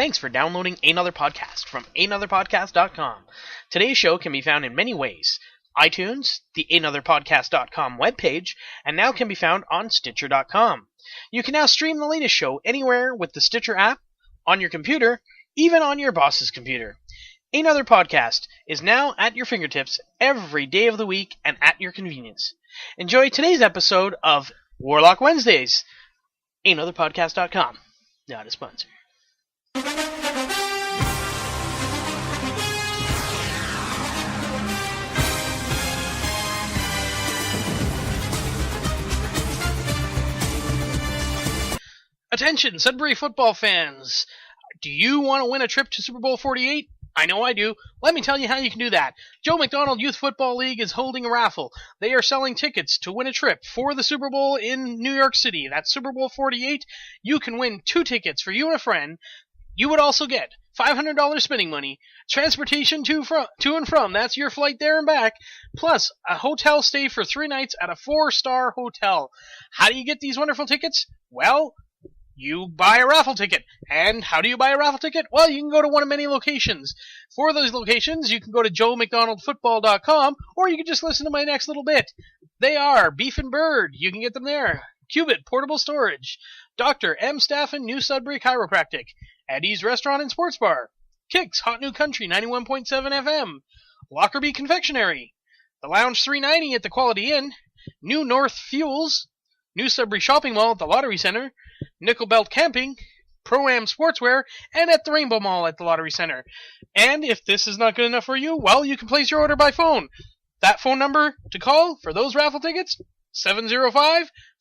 Thanks for downloading Ehnother Podcast from Ehnotherpodcast.com. Today's show can be found in many ways. iTunes, the Ehnotherpodcast.com webpage, and now can be found on Stitcher.com. You can now stream the latest show anywhere with the Stitcher app, on your computer, even on your boss's computer. Ehnother Podcast is now at your fingertips every day of the week and at your convenience. Enjoy today's episode of Warlock Wednesdays. Ehnotherpodcast.com. Not a sponsor. Attention, Sudbury football fans! Do you want to win a trip to Super Bowl 48? I know I do. Let me tell you how you can do that. Joe MacDonald Youth Football League is holding a raffle. They are selling tickets to win a trip for the Super Bowl in New York City. That's Super Bowl 48. You can win 2 tickets for you and a friend. You would also get $500 spending money, transportation to and from, that's your flight there and back, plus a hotel stay for 3 nights at a 4-star hotel. How do you get these wonderful tickets? Well, you buy a raffle ticket. And how do you buy a raffle ticket? Well, you can go to one of many locations. For those locations, you can go to joemcdonaldfootball.com, or you can just listen to my next little bit. They are Beef and Bird. You can get them there. Cubit Portable Storage. Dr. M. Staffen New Sudbury Chiropractic. Eddie's Restaurant and Sports Bar. Kicks Hot New Country 91.7 FM. Lockerbie Confectionery. The Lounge 390 at the Quality Inn. New North Fuels. New Sudbury Shopping Mall at the Lottery Center. Nickel Belt Camping, Pro-Am Sportswear, and at the Rainbow Mall at the Lottery Center. And if this is not good enough for you, well, you can place your order by phone. That phone number to call for those raffle tickets,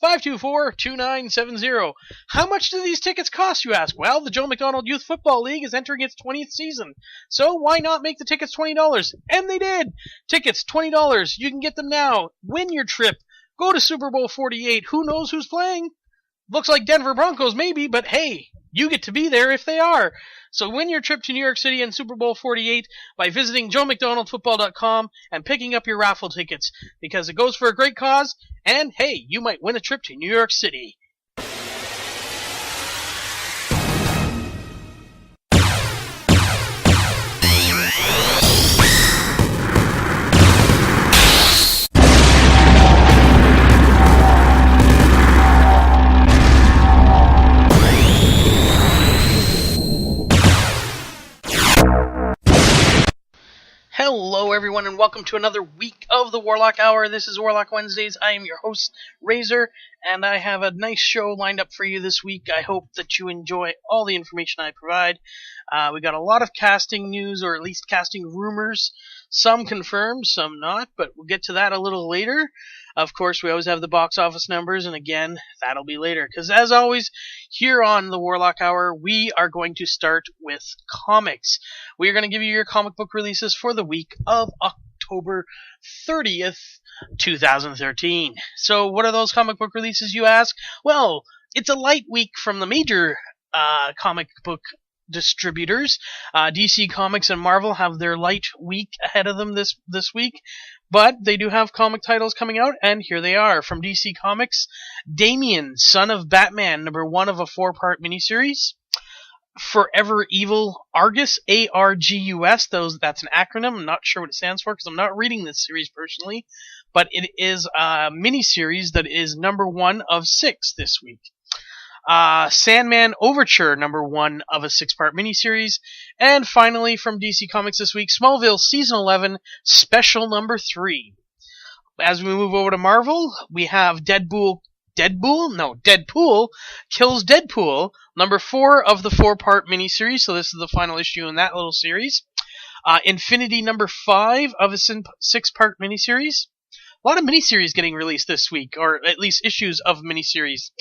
705-524-2970. How much do these tickets cost, you ask? Well, the Joe MacDonald Youth Football League is entering its 20th season, so why not make the tickets $20? And they did! Tickets, $20. You can get them now. Win your trip. Go to Super Bowl 48. Who knows who's playing? Looks like Denver Broncos maybe, but hey, you get to be there if they are. So win your trip to New York City and Super Bowl 48 by visiting joemcdonaldfootball.com and picking up your raffle tickets, because it goes for a great cause, and hey, you might win a trip to New York City. Hello everyone and welcome to another week of the Warlock Hour. This is Warlock Wednesdays. I am your host, Razor, and I have a nice show lined up for you this week. I hope that you enjoy all the information I provide. We got a lot of casting news, or at least casting rumors. Some confirmed, some not, but we'll get to that a little later. Of course, we always have the box office numbers, and again, that'll be later. Because as always, here on the Warlock Hour, we are going to start with comics. We are going to give you your comic book releases for the week of October 30th, 2013. So what are those comic book releases, you ask? Well, it's a light week from the major comic book distributors. DC Comics and Marvel have their light week ahead of them this week, but they do have comic titles coming out, and here they are. From DC Comics, Damian, Son of Batman, number 1 of a 4-part miniseries. Forever Evil Argus, ARGUS, that's an acronym. I'm not sure what it stands for because I'm not reading this series personally, but it is a miniseries that is number 1 of 6 this week. Sandman Overture, number 1 of a 6-part miniseries. And finally, from DC Comics this week, Smallville Season 11, Special number 3. As we move over to Marvel, we have Deadpool Kills Deadpool, number 4 of the 4-part miniseries, so this is the final issue in that little series. Infinity, number 5 of a 6-part miniseries. A lot of miniseries getting released this week, or at least issues of miniseries.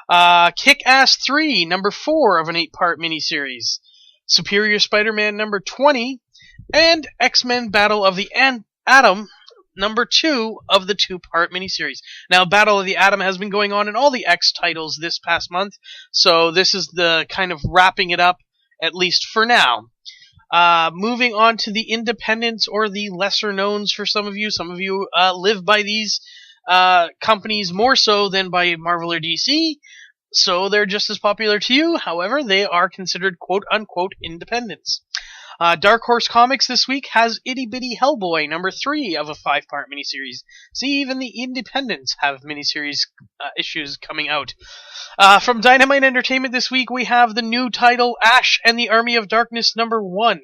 Kick-Ass 3, number 4 of an 8-part miniseries. Superior Spider-Man number 20, and X-Men Battle of the Atom, number 2 of the 2-part miniseries. Now, Battle of the Atom has been going on in all the X titles this past month, so this is the kind of wrapping it up, at least for now. Moving on to the independents, or the lesser knowns for some of you. Some of you live by these companies more so than by Marvel or DC. so they're just as popular to you. However, they are considered quote-unquote independents. Dark Horse Comics this week has Itty Bitty Hellboy, number 3 of a 5-part miniseries. See, even the independents have miniseries issues coming out. From Dynamite Entertainment this week, we have the new title, Ash and the Army of Darkness, number 1.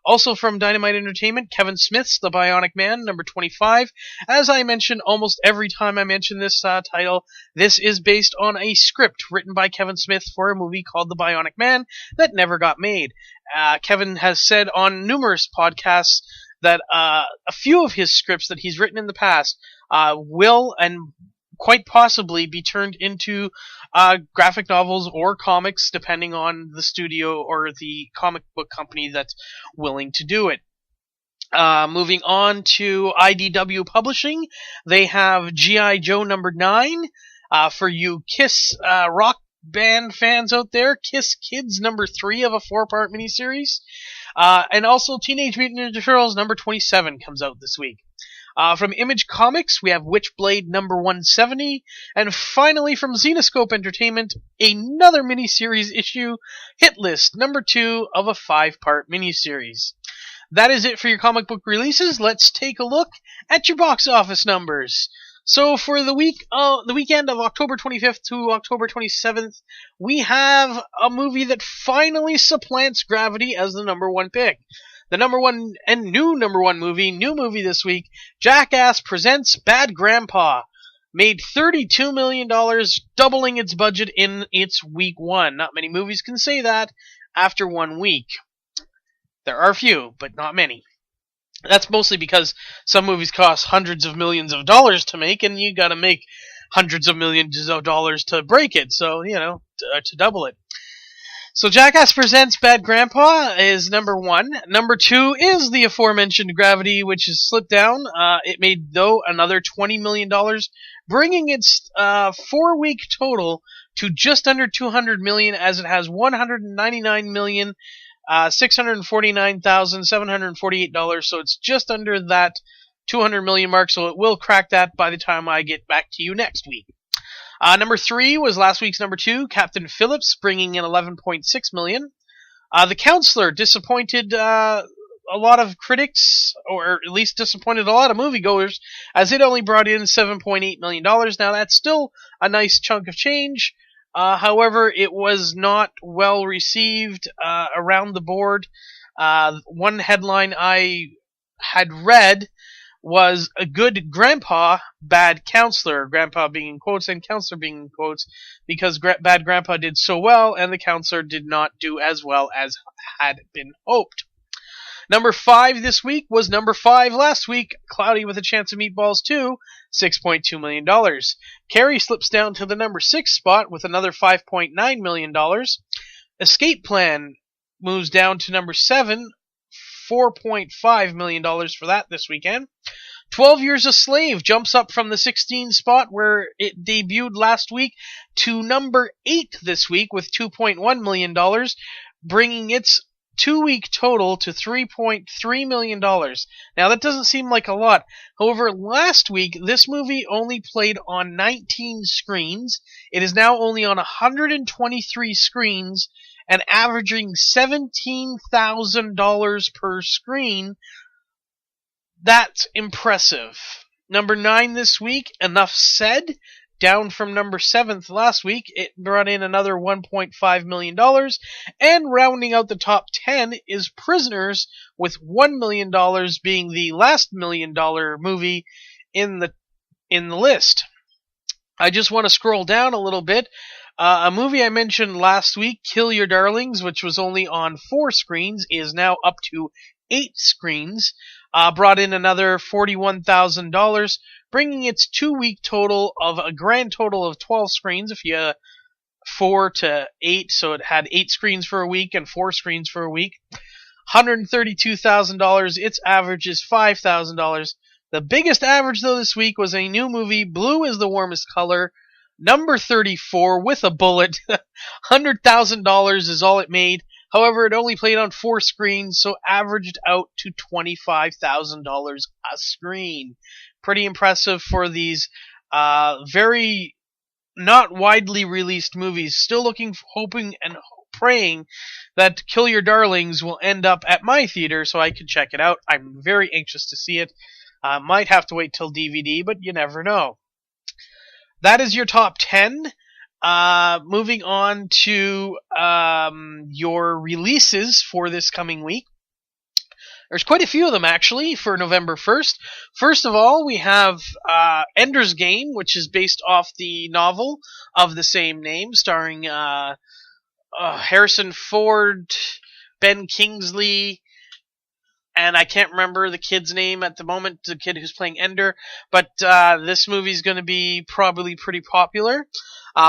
Also from Dynamite Entertainment, Kevin Smith's The Bionic Man, number 25. As I mention almost every time I mention this title, this is based on a script written by Kevin Smith for a movie called The Bionic Man that never got made. Kevin has said on numerous podcasts that a few of his scripts that he's written in the past will and quite possibly be turned into graphic novels or comics, depending on the studio or the comic book company that's willing to do it. Moving on to IDW Publishing, they have G.I. Joe number 9. For you Kiss rock band fans out there, Kiss Kids number 3 of a 4-part miniseries. And also Teenage Mutant Ninja Turtles number 27 comes out this week. From Image Comics, we have Witchblade number 170, and finally from Zenescope Entertainment, another miniseries issue, Hit List number 2 of a 5-part miniseries. That is it for your comic book releases. Let's take a look at your box office numbers. So for the weekend of October 25th to October 27th, we have a movie that finally supplants Gravity as the number 1 pick. The number 1 and new movie this week, Jackass Presents Bad Grandpa, made $32 million, doubling its budget in its week 1. Not many movies can say that after 1 week. There are a few, but not many. That's mostly because some movies cost hundreds of millions of dollars to make, and you gotta make hundreds of millions of dollars to break it, so, to double it. So Jackass Presents Bad Grandpa is number 1. Number 2 is the aforementioned Gravity, which has slipped down. It made, though, another $20 million, bringing its 4-week total to just under $200 million, as it has $199,649,748. So it's just under that $200 million mark, so it will crack that by the time I get back to you next week. Number 3 was last week's number 2, Captain Phillips, bringing in $11.6 million. The Counselor disappointed a lot of critics, or at least disappointed a lot of moviegoers, as it only brought in $7.8 million. Now, that's still a nice chunk of change. However, it was not well received around the board. One headline I had read was A Good Grandpa, Bad Counselor. Grandpa being in quotes and Counselor being in quotes, because Bad Grandpa did so well and the Counselor did not do as well as had been hoped. Number 5 this week was number 5 last week, Cloudy with a Chance of Meatballs 2, $6.2 million. Carrie slips down to the number 6 spot with another $5.9 million. Escape Plan moves down to number 7, $4.5 million for that this weekend. 12 Years a Slave jumps up from the 16 spot where it debuted last week to number 8 this week with $2.1 million, bringing its 2-week total to $3.3 million. Now, that doesn't seem like a lot. However, last week, this movie only played on 19 screens. It is now only on 123 screens and averaging $17,000 per screen. That's impressive. Number 9 this week, Enough Said, down from number 7th last week. It brought in another $1.5 million. And rounding out the top 10 is Prisoners, with $1 million being the last $1 million movie in the list. I just want to scroll down a little bit. A movie I mentioned last week, Kill Your Darlings, which was only on 4 screens, is now up to 8 screens. Brought in another $41,000, bringing its 2-week total of a grand total of 12 screens. If you 4 to 8, so it had 8 screens for a week and 4 screens for a week. $132,000. Its average is $5,000. The biggest average, though, this week was a new movie, Blue is the Warmest Color, number 34, with a bullet. $100,000 is all it made. However, it only played on 4 screens, so averaged out to $25,000 a screen. Pretty impressive for these very not widely released movies. Still hoping and praying that Kill Your Darlings will end up at my theater so I can check it out. I'm very anxious to see it. Might have to wait till DVD, but you never know. That is your top 10. Moving on to your releases for this coming week. There's quite a few of them, actually, for November 1st. First of all, we have Ender's Game, which is based off the novel of the same name, starring Harrison Ford, Ben Kingsley, and I can't remember the kid's name at the moment, the kid who's playing Ender, but this movie's going to be probably pretty popular.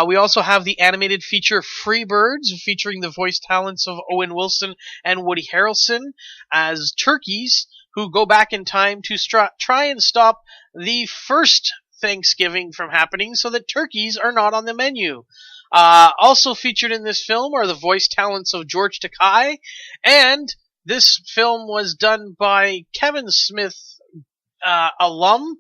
We also have the animated feature Freebirds, featuring the voice talents of Owen Wilson and Woody Harrelson as turkeys who go back in time to try and stop the first Thanksgiving from happening so that turkeys are not on the menu. Also featured in this film are the voice talents of George Takei, and this film was done by Kevin Smith alum,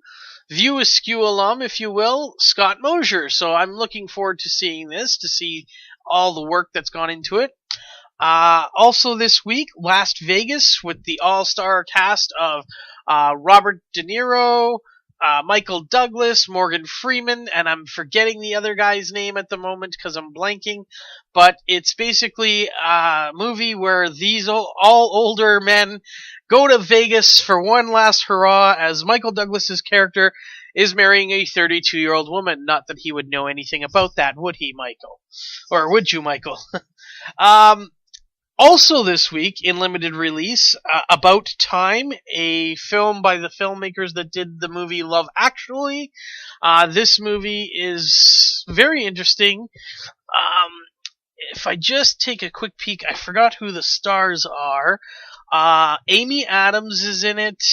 View Askew alum, if you will, Scott Mosier. So I'm looking forward to seeing this, to see all the work that's gone into it. Also this week, Las Vegas, with the all-star cast of Robert De Niro, Michael Douglas, Morgan Freeman, and I'm forgetting the other guy's name at the moment because I'm blanking, but it's basically a movie where these all older men go to Vegas for one last hurrah as Michael Douglas's character is marrying a 32-year-old woman. Not that he would know anything about that, would he, Michael? Or would you, Michael? Also this week, in limited release, About Time, a film by the filmmakers that did the movie Love Actually. This movie is very interesting. If I just take a quick peek, I forgot who the stars are. Amy Adams is in it.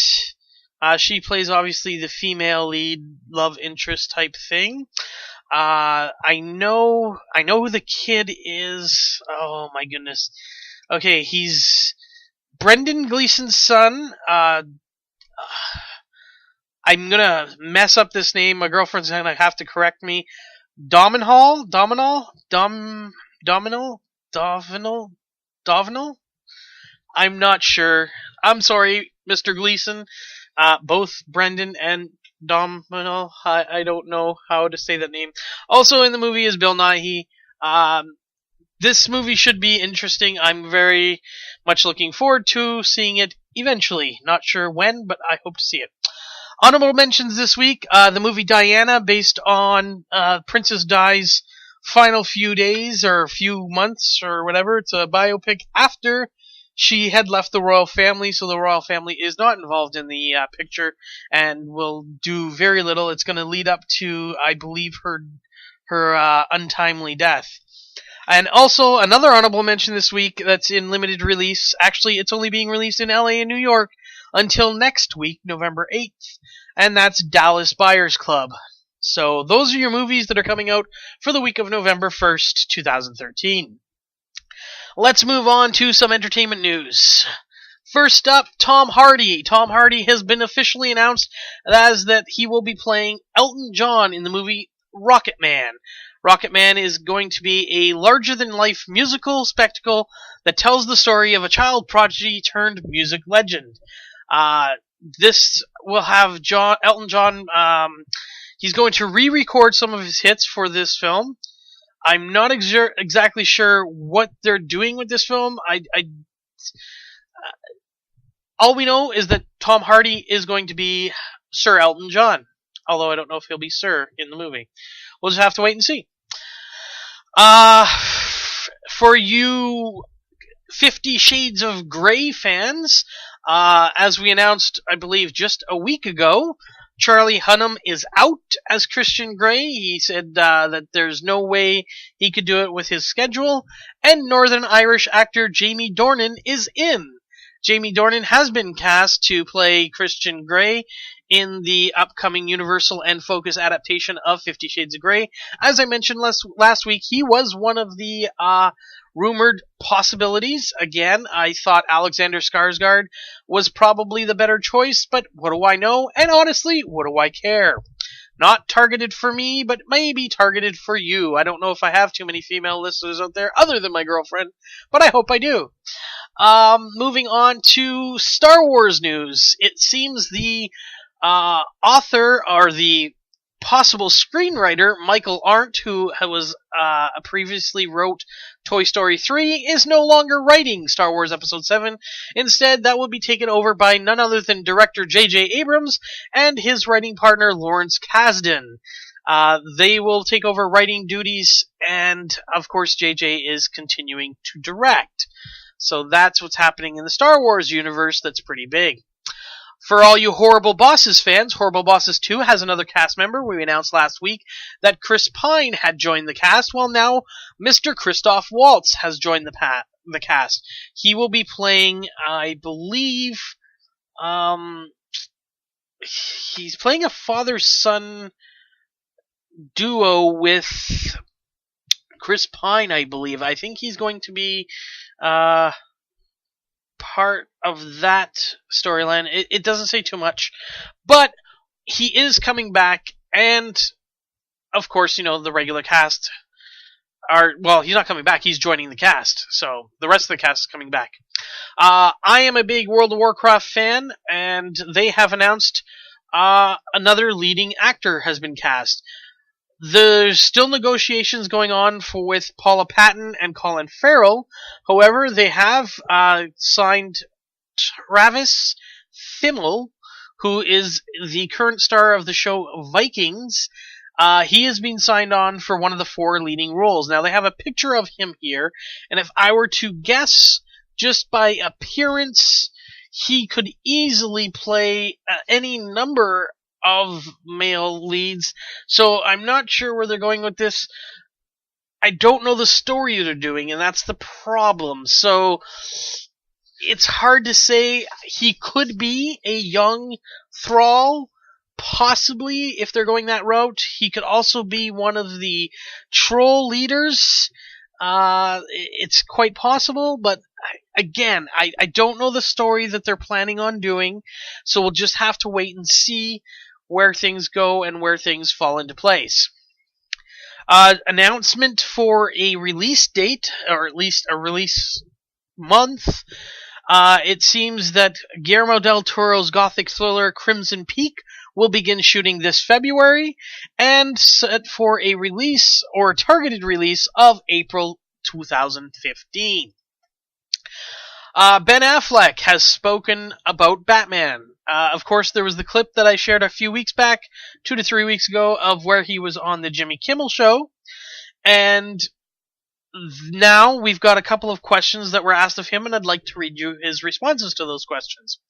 She plays, obviously, the female lead love interest type thing. I know who the kid is. Oh my goodness. Okay, he's Brendan Gleeson's son. I'm gonna mess up this name. My girlfriend's gonna have to correct me. Dominal? I'm not sure. I'm sorry, Mr. Gleeson. Both Brendan and Dominal. I don't know how to say that name. Also in the movie is Bill Nighy. This movie should be interesting. I'm very much looking forward to seeing it eventually. Not sure when, but I hope to see it. Honorable mentions this week, the movie Diana, based on Princess Di's final few days or few months or whatever. It's a biopic after she had left the royal family, so the royal family is not involved in the picture and will do very little. It's going to lead up to, I believe, her untimely death. And also, another honorable mention this week that's in limited release. Actually, it's only being released in LA and New York until next week, November 8th. And that's Dallas Buyers Club. So those are your movies that are coming out for the week of November 1st, 2013. Let's move on to some entertainment news. First up, Tom Hardy. Tom Hardy has been officially announced as that he will be playing Elton John in the movie Rocket Man. Rocket Man is going to be a larger-than-life musical spectacle that tells the story of a child prodigy turned music legend. This will have Elton John. He's going to re-record some of his hits for this film. I'm not exactly sure what they're doing with this film. All we know is that Tom Hardy is going to be Sir Elton John, although I don't know if he'll be Sir in the movie. We'll just have to wait and see. For you 50 Shades of Grey fans, as we announced, I believe, just a week ago, Charlie Hunnam is out as Christian Grey. He said that there's no way he could do it with his schedule, and Northern Irish actor Jamie Dornan is in. Jamie Dornan has been cast to play Christian Grey in the upcoming Universal and Focus adaptation of 50 Shades of Grey. As I mentioned last week, he was one of the rumored possibilities. Again, I thought Alexander Skarsgård was probably the better choice, but what do I know? And honestly, what do I care? Not targeted for me, but maybe targeted for you. I don't know if I have too many female listeners out there other than my girlfriend, but I hope I do. Moving on to Star Wars news. It seems the author, or the possible screenwriter, Michael Arndt, who was previously wrote Toy Story 3, is no longer writing Star Wars Episode 7. Instead, that will be taken over by none other than director J.J. Abrams and his writing partner Lawrence Kasdan. They will take over writing duties, and of course J.J. is continuing to direct. So that's what's happening in the Star Wars universe that's pretty big. For all you Horrible Bosses fans, Horrible Bosses 2 has another cast member. We announced last week that Chris Pine had joined the cast. Well, now Mr. Christoph Waltz has joined the cast. He will be playing, I believe, he's playing a father-son duo with Chris Pine, I believe. I think he's going to be part of that storyline. It doesn't say too much, but he is coming back, and of course, the regular cast he's not coming back, he's joining the cast, so the rest of the cast is coming back. I am a big World of Warcraft fan, and they have announced another leading actor has been cast. There's still negotiations going on with Paula Patton and Colin Farrell. However, they have signed Travis Fimmel, who is the current star of the show Vikings. He has been signed on for one of the 4 leading roles. Now, they have a picture of him here, and if I were to guess just by appearance, he could easily play any number of male leads, so I'm not sure where they're going with this. I don't know the story they're doing, and that's the problem. So it's hard to say. He could be a young Thrall, possibly, if they're going that route. He could also be one of the troll leaders. It's quite possible, but again, I don't know the story that they're planning on doing, so we'll just have to wait and see where things go and where things fall into place. Announcement for a release date, or at least a release month. It seems that Guillermo del Toro's gothic thriller Crimson Peak will begin shooting this February, and set for a release, or targeted release, of April 2015. Ben Affleck has spoken about Batman. Of course, there was the clip that I shared a few weeks back, 2 to 3 weeks ago, of where he was on the Jimmy Kimmel Show. And now we've got a couple of questions that were asked of him, and I'd like to read you his responses to those questions.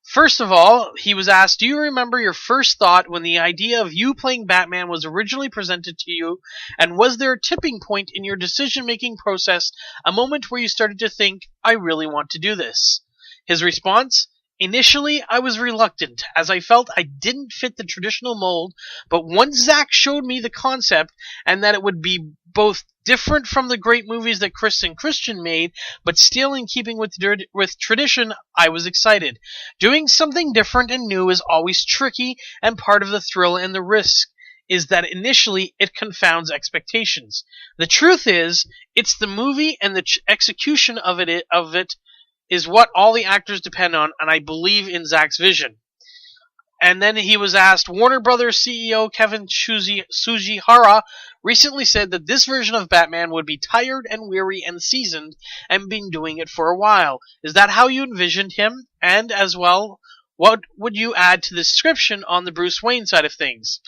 First of all, he was asked, do you remember your first thought when the idea of you playing Batman was originally presented to you, and was there a tipping point in your decision-making process, a moment where you started to think, I really want to do this? His response, initially, I was reluctant, as I felt I didn't fit the traditional mold, but once Zach showed me the concept, and that it would be both different from the great movies that Chris and Christian made, but still in keeping with tradition, I was excited. Doing something different and new is always tricky, and part of the thrill and the risk is that initially it confounds expectations. The truth is, it's the movie and the execution of it is what all the actors depend on, and I believe in Zach's vision. And then he was asked, Warner Brothers CEO Kevin Sujihara recently said that this version of Batman would be tired and weary and seasoned, and been doing it for a while. Is that how you envisioned him? And as well, what would you add to the description on the Bruce Wayne side of things?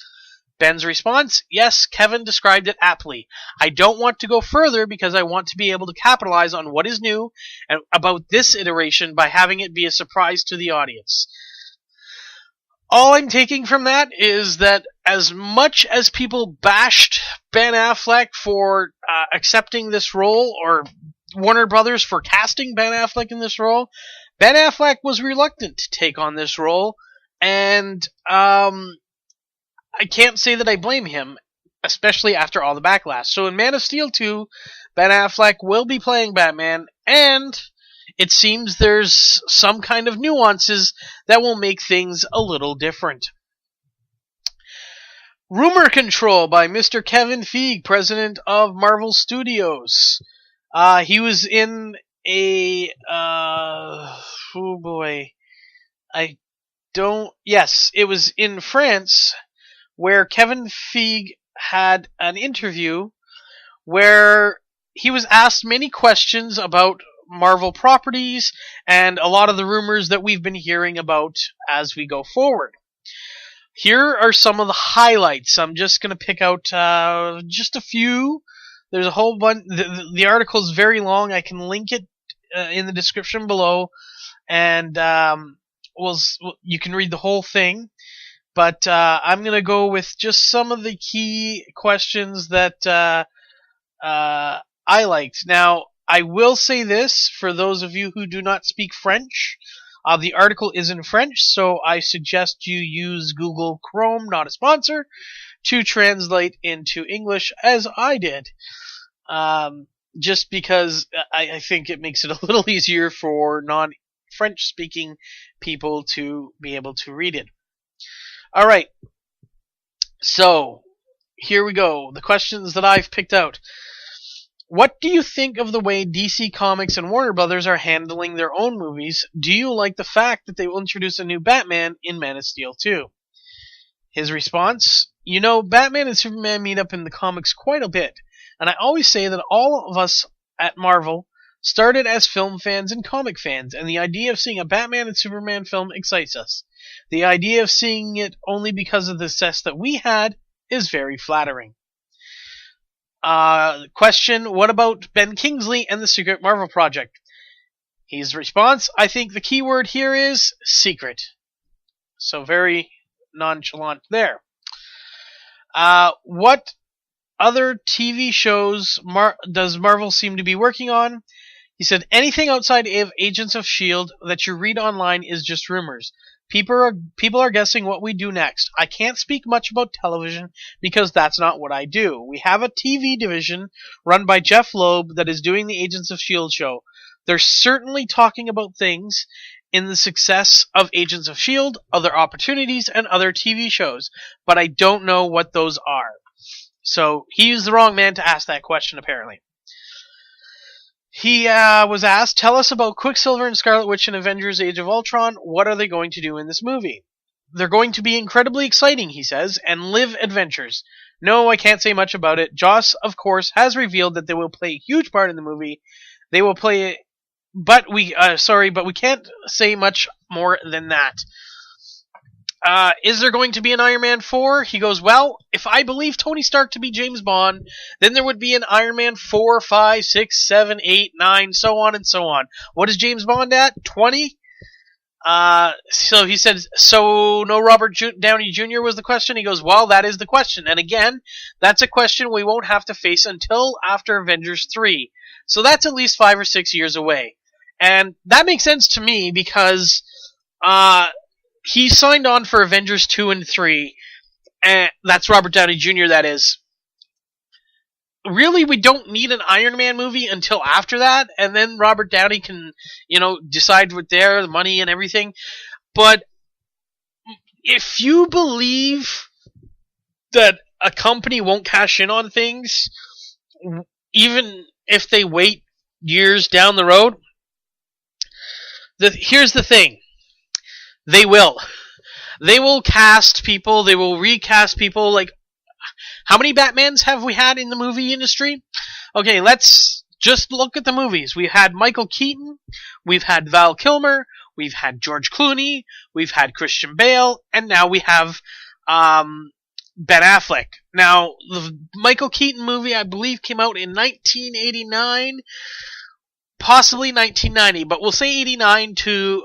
Ben's response, yes, Kevin described it aptly. I don't want to go further because I want to be able to capitalize on what is new and about this iteration by having it be a surprise to the audience. All I'm taking from that is that as much as people bashed Ben Affleck for accepting this role, or Warner Brothers for casting Ben Affleck in this role, Ben Affleck was reluctant to take on this role, and I can't say that I blame him, especially after all the backlash. So in Man of Steel 2, Ben Affleck will be playing Batman, and it seems there's some kind of nuances that will make things a little different. Rumor Control by Mr. Kevin Feige, president of Marvel Studios. He was in a, oh boy, yes, it was in France where Kevin Feige had an interview where he was asked many questions about Marvel properties and a lot of the rumors that we've been hearing about as we go forward. Here are some of the highlights. I'm just going to pick out just a few. There's a whole bunch. The article is very long. I can link it in the description below, and you can read the whole thing. But I'm going to go with just some of the key questions that I liked. Now, I will say this for those of you who do not speak French. The article is in French, so I suggest you use Google Chrome, not a sponsor, to translate into English, as I did. Just because I think it makes it a little easier for non-French speaking people to be able to read it. Alright, so here we go. The questions that I've picked out. What do you think of the way DC Comics and Warner Brothers are handling their own movies? Do you like the fact that they will introduce a new Batman in Man of Steel 2? His response, Batman and Superman meet up in the comics quite a bit, and I always say that all of us at Marvel started as film fans and comic fans, and the idea of seeing a Batman and Superman film excites us. The idea of seeing it only because of the success that we had is very flattering. Question, what about Ben Kingsley and the Secret Marvel Project? His response, I think the key word here is secret. So very nonchalant there. What other TV shows does Marvel seem to be working on? He said, anything outside of Agents of S.H.I.E.L.D. that you read online is just rumors. People are guessing what we do next. I can't speak much about television because that's not what I do. We have a TV division run by Jeff Loeb that is doing the Agents of S.H.I.E.L.D. show. They're certainly talking about things in the success of Agents of S.H.I.E.L.D., other opportunities, and other TV shows, but I don't know what those are. So he's the wrong man to ask that question, apparently. He was asked, tell us about Quicksilver and Scarlet Witch in Avengers Age of Ultron. What are they going to do in this movie? They're going to be incredibly exciting, he says, and live adventures. No, I can't say much about it. Joss, of course, has revealed that they will play a huge part in the movie. They will play, but we can't say much more than that. Is there going to be an Iron Man 4? He goes, well, if I believe Tony Stark to be James Bond, then there would be an Iron Man 4, 5, 6, 7, 8, 9, so on and so on. What is James Bond at? 20? So he said, so no Robert Downey Jr. was the question? He goes, well, that is the question. And again, that's a question we won't have to face until after Avengers 3. So that's at least 5 or 6 years away. And that makes sense to me because, he signed on for Avengers 2 and 3, and that's Robert Downey Jr., that is. Really, we don't need an Iron Man movie until after that, and then Robert Downey can, decide with the money and everything. But if you believe that a company won't cash in on things, even if they wait years down the road, here's the thing. They will. They will cast people. They will recast people. Like, how many Batmans have we had in the movie industry? Okay, let's just look at the movies. We've had Michael Keaton. We've had Val Kilmer. We've had George Clooney. We've had Christian Bale. And now we have Ben Affleck. Now, the Michael Keaton movie, I believe, came out in 1989. Possibly 1990. But we'll say 89 to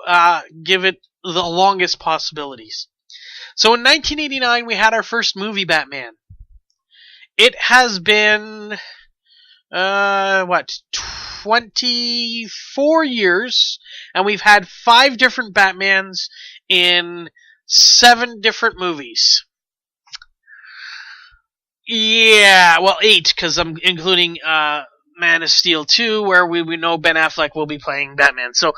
give it the longest possibilities. So in 1989, we had our first movie, Batman. It has been, 24 years, and we've had 5 different Batmans in 7 different movies. Yeah, well, 8, because I'm including Man of Steel 2, where we know Ben Affleck will be playing Batman. So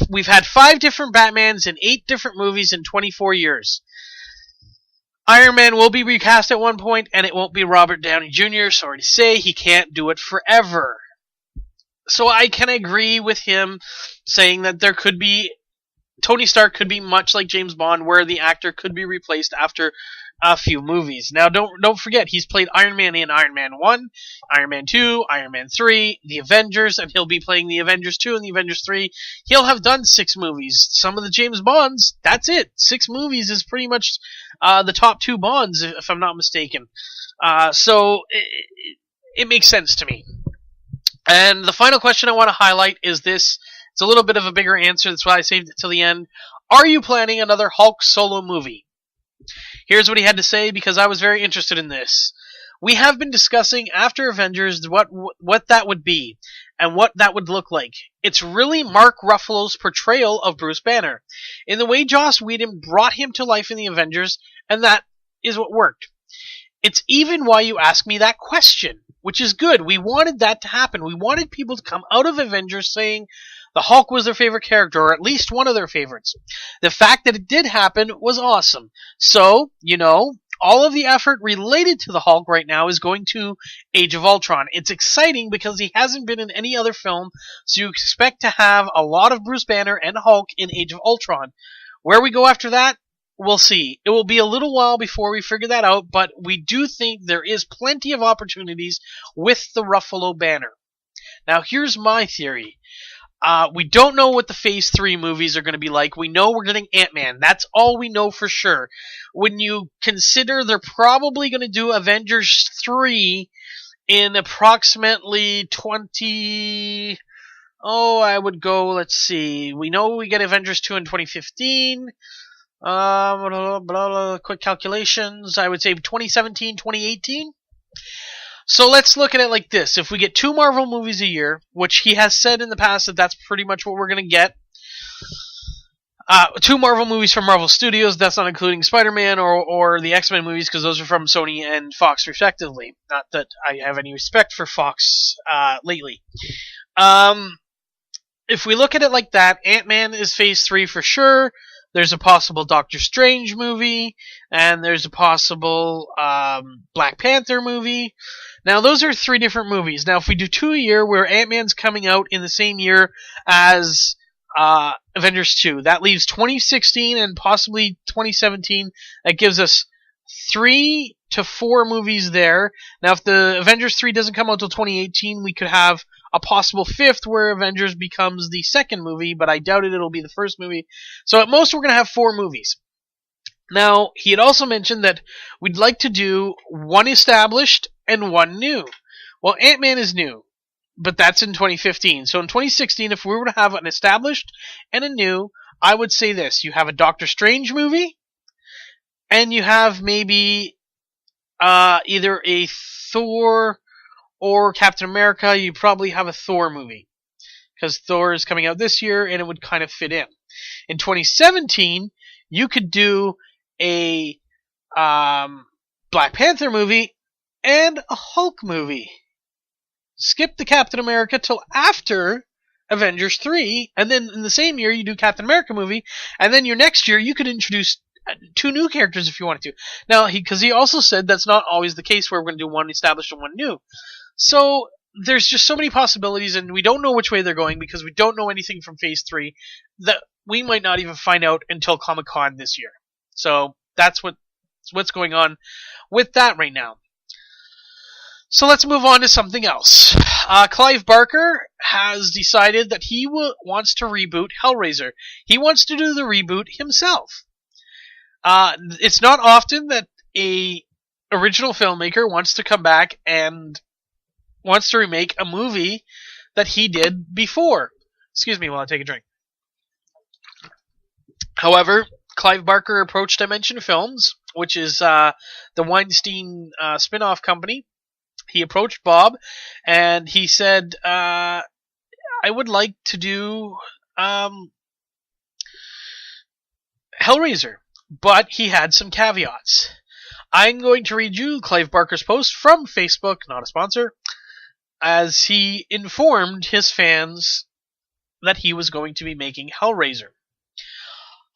we've had 5 different Batmans in 8 different movies in 24 years. Iron Man will be recast at one point, and it won't be Robert Downey Jr. Sorry to say, he can't do it forever. So I can agree with him saying that there could be Tony Stark could be much like James Bond, where the actor could be replaced after a few movies. Now, don't forget, he's played Iron Man in Iron Man 1, Iron Man 2, Iron Man 3, The Avengers, and he'll be playing The Avengers 2 and The Avengers 3. He'll have done 6 movies. Some of the James Bonds, that's it. 6 movies is pretty much the top 2 Bonds, if I'm not mistaken. So it makes sense to me. And the final question I want to highlight is this. It's a little bit of a bigger answer, that's why I saved it till the end. Are you planning another Hulk solo movie? Here's what he had to say, because I was very interested in this. We have been discussing after Avengers what that would be, and what that would look like. It's really Mark Ruffalo's portrayal of Bruce Banner, in the way Joss Whedon brought him to life in the Avengers, and that is what worked. It's even why you ask me that question, which is good. We wanted that to happen. We wanted people to come out of Avengers saying the Hulk was their favorite character, or at least one of their favorites. The fact that it did happen was awesome. So, all of the effort related to the Hulk right now is going to Age of Ultron. It's exciting because he hasn't been in any other film, so you expect to have a lot of Bruce Banner and Hulk in Age of Ultron. Where we go after that, we'll see. It will be a little while before we figure that out, but we do think there is plenty of opportunities with the Ruffalo banner. Now, here's my theory. We don't know what the Phase 3 movies are going to be like. We know we're getting Ant-Man. That's all we know for sure. When you consider they're probably going to do Avengers 3 in approximately 20... I would go, let's see. We know we get Avengers 2 in 2015. Quick calculations. I would say 2017, 2018. So let's look at it like this. If we get 2 Marvel movies a year, which he has said in the past that that's pretty much what we're going to get. 2 Marvel movies from Marvel Studios. That's not including Spider-Man or the X-Men movies, because those are from Sony and Fox respectively. Not that I have any respect for Fox lately. If we look at it like that, Ant-Man is Phase 3 for sure. There's a possible Doctor Strange movie, and there's a possible Black Panther movie. Now, those are 3 different movies. Now, if we do 2 a year, where Ant-Man's coming out in the same year as Avengers 2, that leaves 2016 and possibly 2017. That gives us 3 to 4 movies there. Now, if the Avengers 3 doesn't come out until 2018, we could have a possible 5th where Avengers becomes the 2nd movie, but I doubt it'll be the 1st movie. So at most, we're going to have 4 movies. Now, he had also mentioned that we'd like to do 1 established and 1 new. Well, Ant-Man is new, but that's in 2015. So in 2016, if we were to have an established and a new, I would say this. You have a Doctor Strange movie, and you have maybe either a Thor or Captain America. You probably have a Thor movie, because Thor is coming out this year, and it would kind of fit in. In 2017, you could do a Black Panther movie and a Hulk movie. Skip the Captain America till after Avengers 3, and then in the same year you do Captain America movie, and then your next year you could introduce 2 new characters if you wanted to. Now, because he also said that's not always the case where we're going to do 1 established and 1 new. So there's just so many possibilities, and we don't know which way they're going because we don't know anything from Phase 3 that we might not even find out until Comic-Con this year. So that's what's going on with that right now. So let's move on to something else. Clive Barker has decided that he wants to reboot Hellraiser. He wants to do the reboot himself. It's not often that a original filmmaker wants to come back and wants to remake a movie that he did before. Excuse me while I take a drink. However, Clive Barker approached Dimension Films, which is the Weinstein spin-off company. He approached Bob, and he said, I would like to do Hellraiser, but he had some caveats. I'm going to read you Clive Barker's post from Facebook, not a sponsor, as he informed his fans that he was going to be making Hellraiser.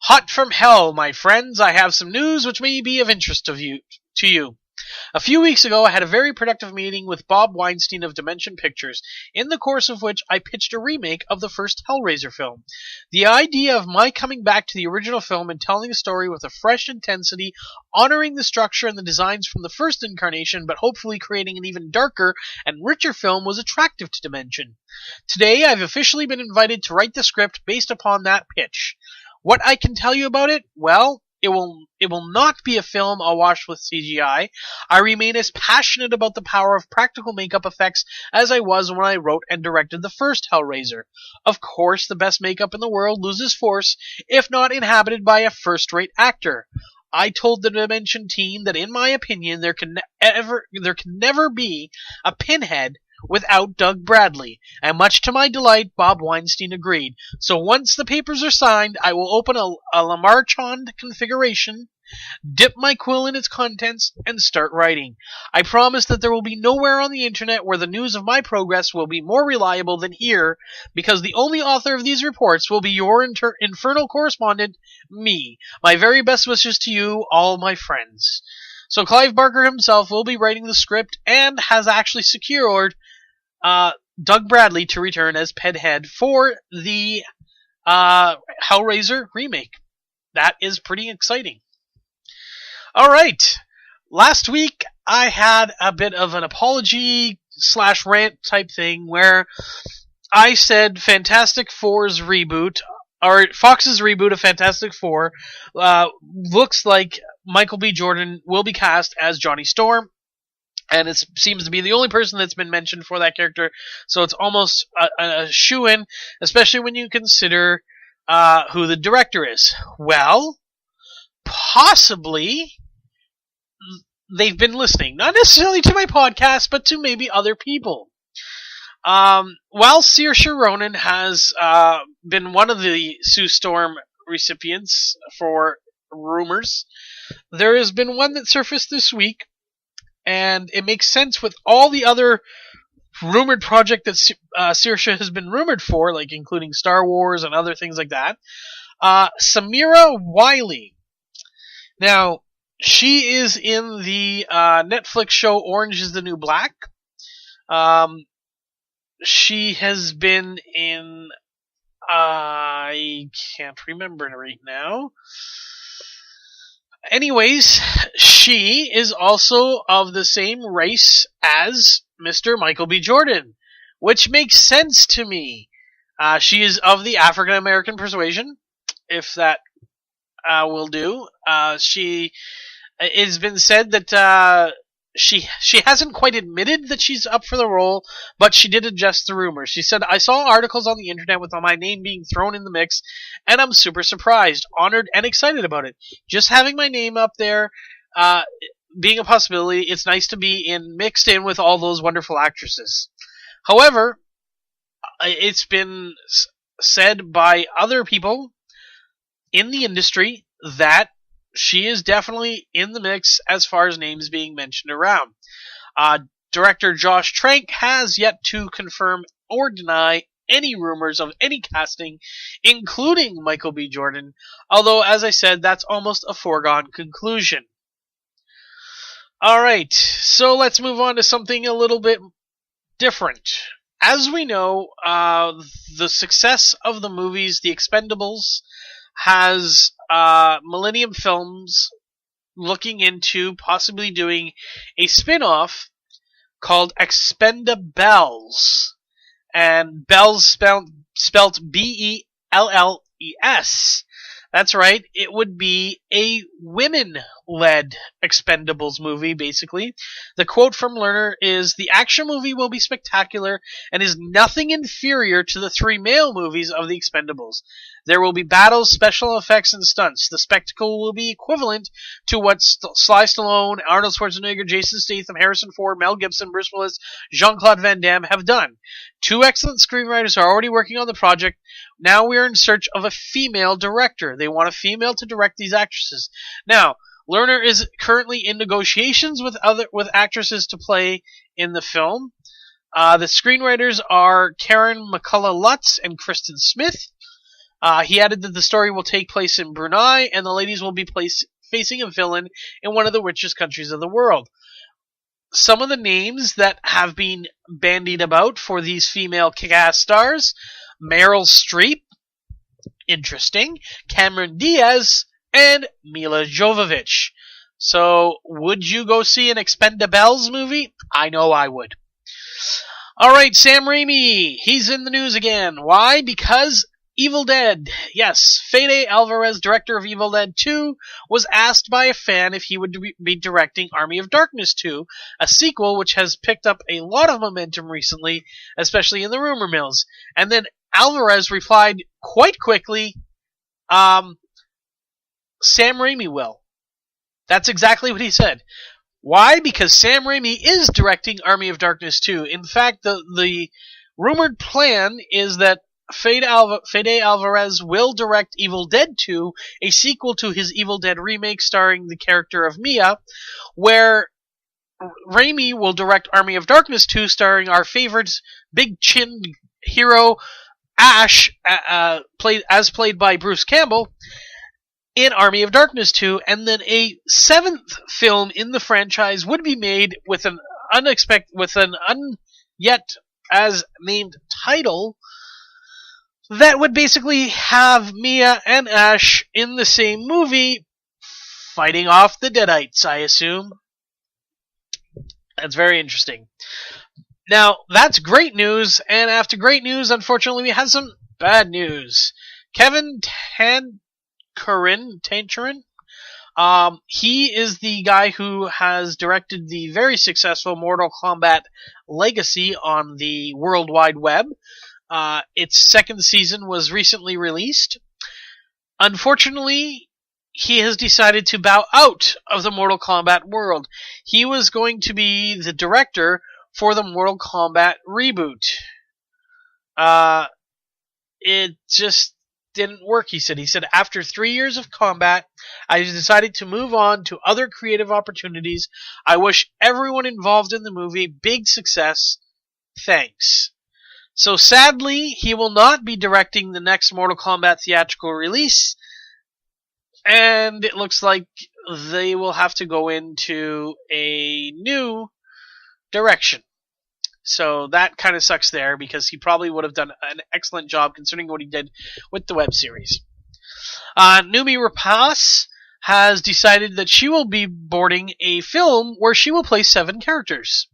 Hot from hell, my friends, I have some news which may be of interest to you. A few weeks ago, I had a very productive meeting with Bob Weinstein of Dimension Pictures, in the course of which I pitched a remake of the first Hellraiser film. The idea of my coming back to the original film and telling a story with a fresh intensity, honoring the structure and the designs from the first incarnation, but hopefully creating an even darker and richer film was attractive to Dimension. Today, I've officially been invited to write the script based upon that pitch. What I can tell you about it? Well, it will not be a film awash with CGI. I remain as passionate about the power of practical makeup effects as I was when I wrote and directed the first Hellraiser. Of course, the best makeup in the world loses force if not inhabited by a first-rate actor. I told the Dimension team that in my opinion there can never be a Pinhead without Doug Bradley, and much to my delight, Bob Weinstein agreed. So once the papers are signed, I will open a Lamarchand configuration, dip my quill in its contents, and start writing. I promise that there will be nowhere on the internet where the news of my progress will be more reliable than here, because the only author of these reports will be your infernal correspondent, me. My very best wishes to you, all my friends. So Clive Barker himself will be writing the script and has actually secured Doug Bradley to return as Pinhead for the Hellraiser remake. That is pretty exciting. Alright, last week I had a bit of an apology / rant type thing where I said Fantastic Four's reboot, or Fox's reboot of Fantastic Four, looks like Michael B. Jordan will be cast as Johnny Storm, and it seems to be the only person that's been mentioned for that character, so it's almost a shoo-in, especially when you consider who the director is. Well, possibly they've been listening, not necessarily to my podcast, but to maybe other people. While Saoirse Ronan has been one of the Sue Storm recipients for rumors, there has been one that surfaced this week, and it makes sense with all the other rumored project that Saoirse has been rumored for, like including Star Wars and other things like that. Samira Wiley. Now, she is in the Netflix show Orange is the New Black. She has been in... I can't remember right now. Anyways, she is also of the same race as Mr. Michael B. Jordan, which makes sense to me. She is of the African American persuasion, if that will do. It's been said that she hasn't quite admitted that she's up for the role, but she did adjust the rumors. She said, I saw articles on the internet with my name being thrown in the mix, and I'm super surprised, honored, and excited about it. Just having my name up there, being a possibility, it's nice to be mixed in with all those wonderful actresses. However, it's been said by other people in the industry that she is definitely in the mix as far as names being mentioned around. Director Josh Trank has yet to confirm or deny any rumors of any casting, including Michael B. Jordan, although, as I said, that's almost a foregone conclusion. Alright, so let's move on to something a little bit different. As we know, the success of the movies The Expendables has Millennium Films looking into possibly doing a spin-off called Expendables. And Bells spelt B-E-L-L-E-S. That's right, it would be a women-led Expendables movie, basically. The quote from Lerner is, the action movie will be spectacular and is nothing inferior to the 3 male movies of the Expendables. There will be battles, special effects, and stunts. The spectacle will be equivalent to what Sly Stallone, Arnold Schwarzenegger, Jason Statham, Harrison Ford, Mel Gibson, Bruce Willis, Jean-Claude Van Damme have done. 2 excellent screenwriters are already working on the project. Now we are in search of a female director. They want a female to direct these actresses. Now, Lerner is currently in negotiations with actresses to play in the film. The screenwriters are Karen McCullough Lutz and Kristen Smith. He added that the story will take place in Brunei, and the ladies will be facing a villain in one of the richest countries of the world. Some of the names that have been bandied about for these female kick-ass stars: Meryl Streep, interesting, Cameron Diaz, and Mila Jovovich. So, would you go see an Expendables movie? I know I would. Alright, Sam Raimi. He's in the news again. Why? Because Evil Dead. Yes, Fede Alvarez, director of Evil Dead 2, was asked by a fan if he would be directing Army of Darkness 2, a sequel which has picked up a lot of momentum recently, especially in the rumor mills. And then Alvarez replied quite quickly, Sam Raimi will. That's exactly what he said. Why? Because Sam Raimi is directing Army of Darkness 2. In fact, the rumored plan is that Fede Alvarez will direct Evil Dead 2, a sequel to his Evil Dead remake starring the character of Mia, where Raimi will direct Army of Darkness 2 starring our favorite big-chinned hero, Ash, played by Bruce Campbell, in Army of Darkness 2, and then a seventh film in the franchise would be made with an yet as named title that would basically have Mia and Ash in the same movie fighting off the Deadites, I assume. That's very interesting. Now, that's great news, and after great news, unfortunately, we have some bad news. Kevin Tancharin. He is the guy who has directed the very successful Mortal Kombat Legacy on the World Wide Web. Its second season was recently released. Unfortunately, he has decided to bow out of the Mortal Kombat world. He was going to be the director for the Mortal Kombat reboot. It just didn't work, he said. He said, after 3 years of combat, I decided to move on to other creative opportunities. I wish everyone involved in the movie big success. Thanks. So sadly, he will not be directing the next Mortal Kombat theatrical release, and it looks like they will have to go into a new direction. So that kind of sucks there, because he probably would have done an excellent job considering what he did with the web series. Numi Rapace has decided that she will be boarding a film where she will play 7 characters.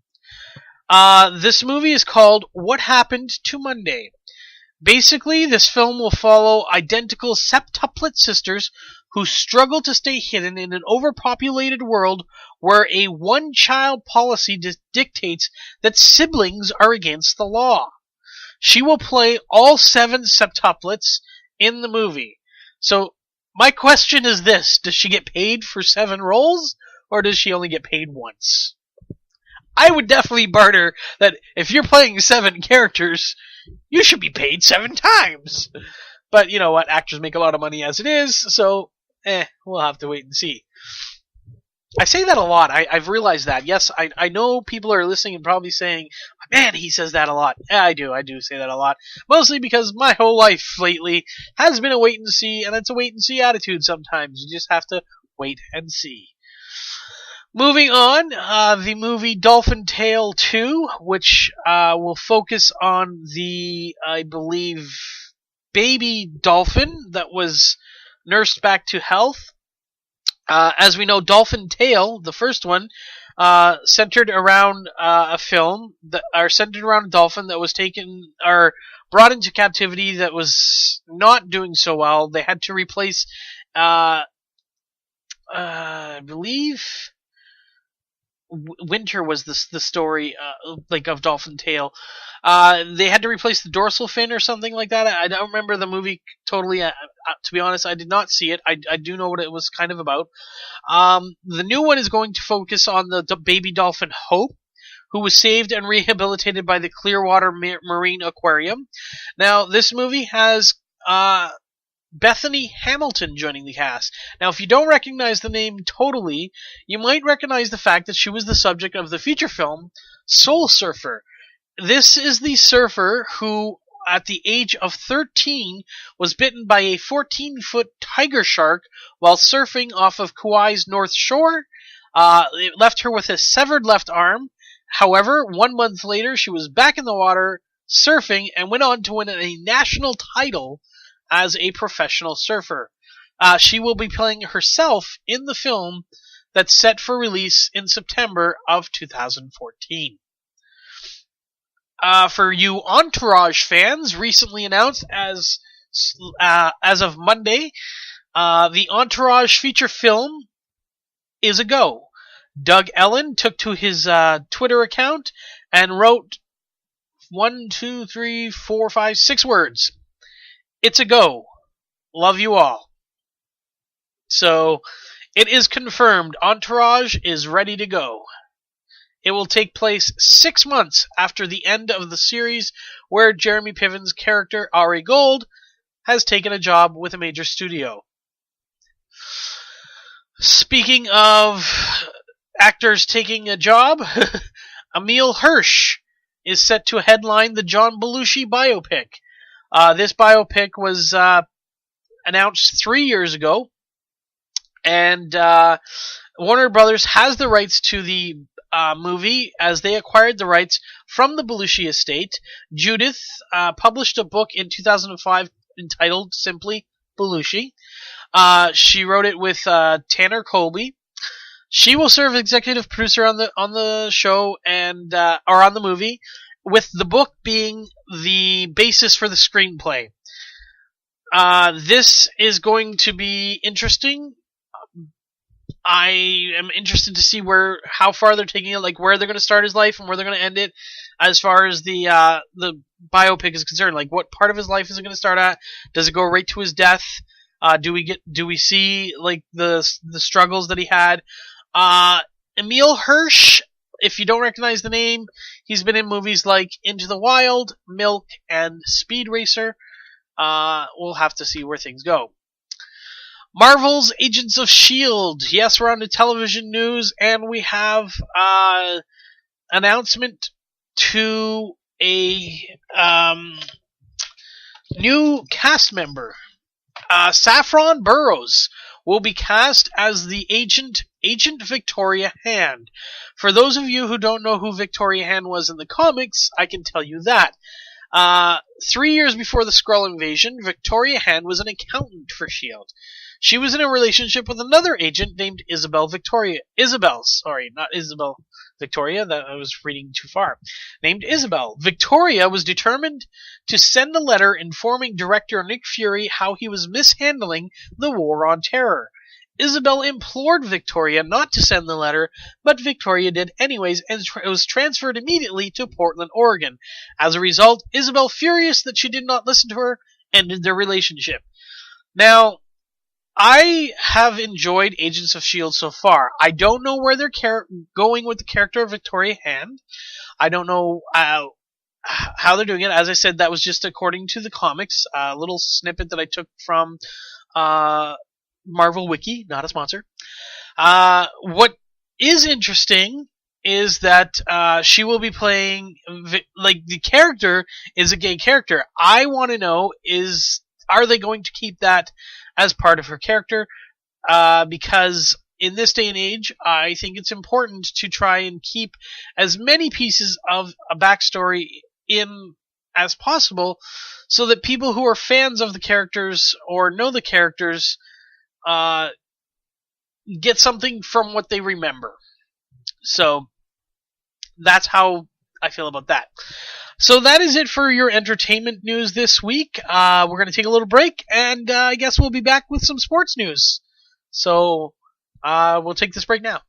This movie is called What Happened to Monday. Basically, this film will follow identical septuplet sisters who struggle to stay hidden in an overpopulated world where a one-child policy dictates that siblings are against the law. She will play all 7 septuplets in the movie. So, my question is this: does she get paid for 7 roles, or does she only get paid once? I would definitely barter that if you're playing 7 characters, you should be paid 7 times. But you know what? Actors make a lot of money as it is, so we'll have to wait and see. I say that a lot. I've realized that. Yes, I know people are listening and probably saying, man, he says that a lot. Yeah, I do say that a lot. Mostly because my whole life lately has been a wait and see, and it's a wait and see attitude sometimes. You just have to wait and see. Moving on, the movie Dolphin Tale 2, which will focus on the, I believe, baby dolphin that was nursed back to health. As we know, Dolphin Tale, the first one, centered around centered around a dolphin that was brought into captivity that was not doing so well. They had to replace, I believe, Winter was the story, of Dolphin Tale. They had to replace the dorsal fin or something like that. I don't remember the movie totally. To be honest, I did not see it. I do know what it was kind of about. The new one is going to focus on the baby dolphin Hope, who was saved and rehabilitated by the Clearwater Marine Aquarium. Now, this movie has Bethany Hamilton joining the cast. Now, if you don't recognize the name totally, you might recognize the fact that she was the subject of the feature film Soul Surfer. This is the surfer who at the age of 13, was bitten by a 14-foot tiger shark while surfing off of Kauai's North Shore. It left her with a severed left arm. However, 1 month later, she was back in the water surfing and went on to win a national title as a professional surfer. She will be playing herself in the film that's set for release in September of 2014. For you Entourage fans, recently announced as of Monday, the Entourage feature film is a go. Doug Ellen took to his Twitter account and wrote 6 words. It's a go. Love you all. So, it is confirmed Entourage is ready to go. It will take place 6 months after the end of the series, where Jeremy Piven's character, Ari Gold, has taken a job with a major studio. Speaking of actors taking a job, Emile Hirsch is set to headline the John Belushi biopic. This biopic was announced 3 years ago, and Warner Brothers has the rights to the movie as they acquired the rights from the Belushi estate. Judith published a book in 2005 entitled simply Belushi. She wrote it with Tanner Colby. She will serve as executive producer on the show and or on the movie, with the book being the basis for the screenplay. This is going to be interesting. I am interested to see how far they're taking it, like where they're going to start his life and where they're going to end it, as far as the biopic is concerned. Like, what part of his life is it going to start at? Does it go right to his death? Do we see like the struggles that he had? Emile Hirsch, if you don't recognize the name, he's been in movies like Into the Wild, Milk, and Speed Racer. We'll have to see where things go. Marvel's Agents of S.H.I.E.L.D. Yes, we're on to television news, and we have announcement to a new cast member. Saffron Burrows will be cast as the Agent Victoria Hand. For those of you who don't know who Victoria Hand was in the comics, I can tell you that. 3 years before the Skrull invasion, Victoria Hand was an accountant for S.H.I.E.L.D. She was in a relationship with another agent named Isabel, not Isabel Victoria, that I was reading too far. Named Isabel. Victoria was determined to send a letter informing director Nick Fury how he was mishandling the War on Terror. Isabel implored Victoria not to send the letter, but Victoria did anyways, and it was transferred immediately to Portland, Oregon. As a result, Isabel, furious that she did not listen to her, ended their relationship. Now, I have enjoyed Agents of S.H.I.E.L.D. so far. I don't know where they're going with the character of Victoria Hand. I don't know how they're doing it. As I said, that was just according to the comics, a little snippet that I took from Marvel Wiki, not a sponsor. What is interesting is that she will be playing, the character is a gay character. I want to know are they going to keep that as part of her character? Because in this day and age, I think it's important to try and keep as many pieces of a backstory in as possible, so that people who are fans of the characters or know the characters get something from what they remember. So that's how I feel about that. So that is it for your entertainment news this week. We're going to take a little break, and I guess we'll be back with some sports news. So we'll take this break now.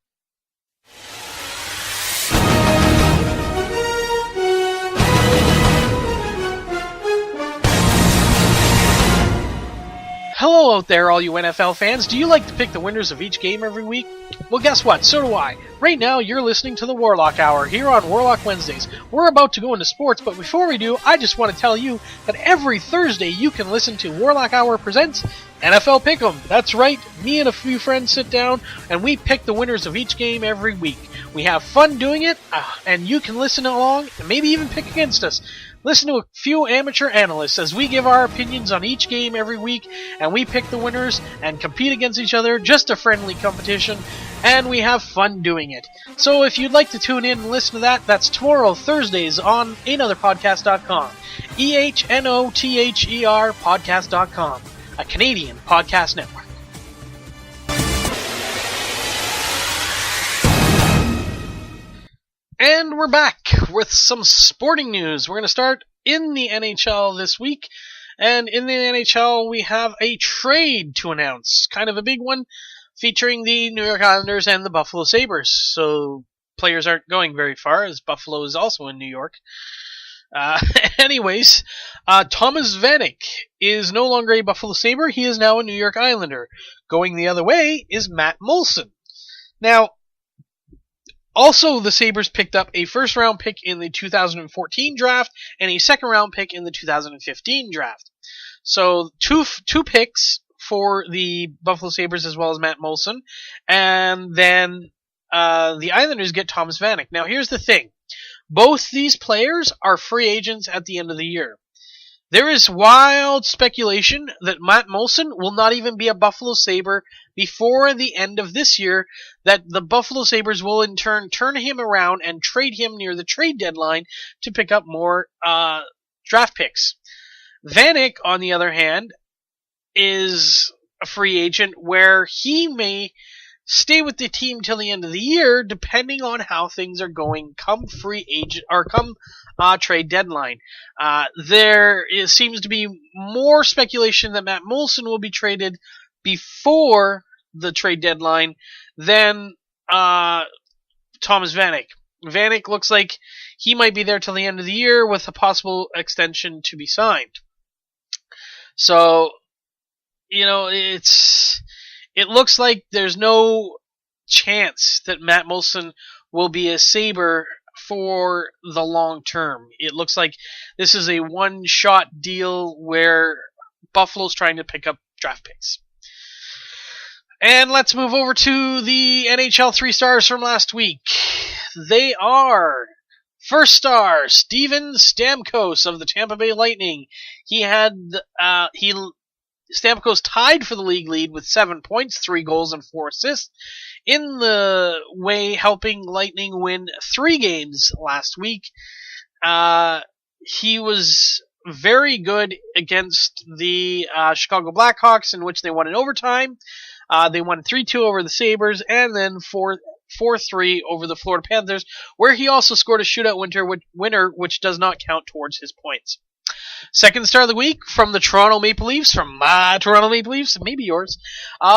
Hello out there, all you NFL fans. Do you like to pick the winners of each game every week? Well, guess what? So do I. Right now, you're listening to the Warlock Hour here on Warlock Wednesdays. We're about to go into sports, but before we do, I just want to tell you that every Thursday you can listen to Warlock Hour Presents NFL Pick'em. That's right, me and a few friends sit down and we pick the winners of each game every week. We have fun doing it, and you can listen along and maybe even pick against us. Listen to a few amateur analysts as we give our opinions on each game every week, and we pick the winners and compete against each other, just a friendly competition, and we have fun doing it. So if you'd like to tune in and listen to that, that's tomorrow, Thursdays, on Ehnotherpodcast.com. Ehnother Podcast.com, a Canadian podcast network. And we're back with some sporting news. We're going to start in the NHL this week. And in the NHL, we have a trade to announce. Kind of a big one, featuring the New York Islanders and the Buffalo Sabres. So players aren't going very far, as Buffalo is also in New York. Anyways, Thomas Vanek is no longer a Buffalo Sabre. He is now a New York Islander. Going the other way is Matt Moulson. Now, also, the Sabres picked up a first-round pick in the 2014 draft and a second-round pick in the 2015 draft. So, two picks for the Buffalo Sabres as well as Matt Moulson. And then the Islanders get Thomas Vanek. Now, here's the thing. Both these players are free agents at the end of the year. There is wild speculation that Matt Moulson will not even be a Buffalo Sabre before the end of this year, that the Buffalo Sabres will in turn turn him around and trade him near the trade deadline to pick up more draft picks. Vanek, on the other hand, is a free agent where he may stay with the team till the end of the year, depending on how things are going come free agent or come trade deadline. Seems to be more speculation that Matt Moulson will be traded before the trade deadline than Thomas Vanek. Vanek looks like he might be there till the end of the year with a possible extension to be signed. So, it looks like there's no chance that Matt Moulson will be a Sabre for the long term. It looks like this is a one-shot deal where Buffalo's trying to pick up draft picks. And let's move over to the NHL 3 stars from last week. They are: first star, Steven Stamkos of the Tampa Bay Lightning. Stamkos tied for the league lead with 7 points, 3 goals, and 4 assists, in the way helping Lightning win 3 games last week. He was very good against the Chicago Blackhawks, in which they won in overtime. They won 3-2 over the Sabres, and then 4-3 over the Florida Panthers, where he also scored a shootout winner, which does not count towards his points. Second star of the week from the Toronto Maple Leafs, from my Toronto Maple Leafs, maybe yours.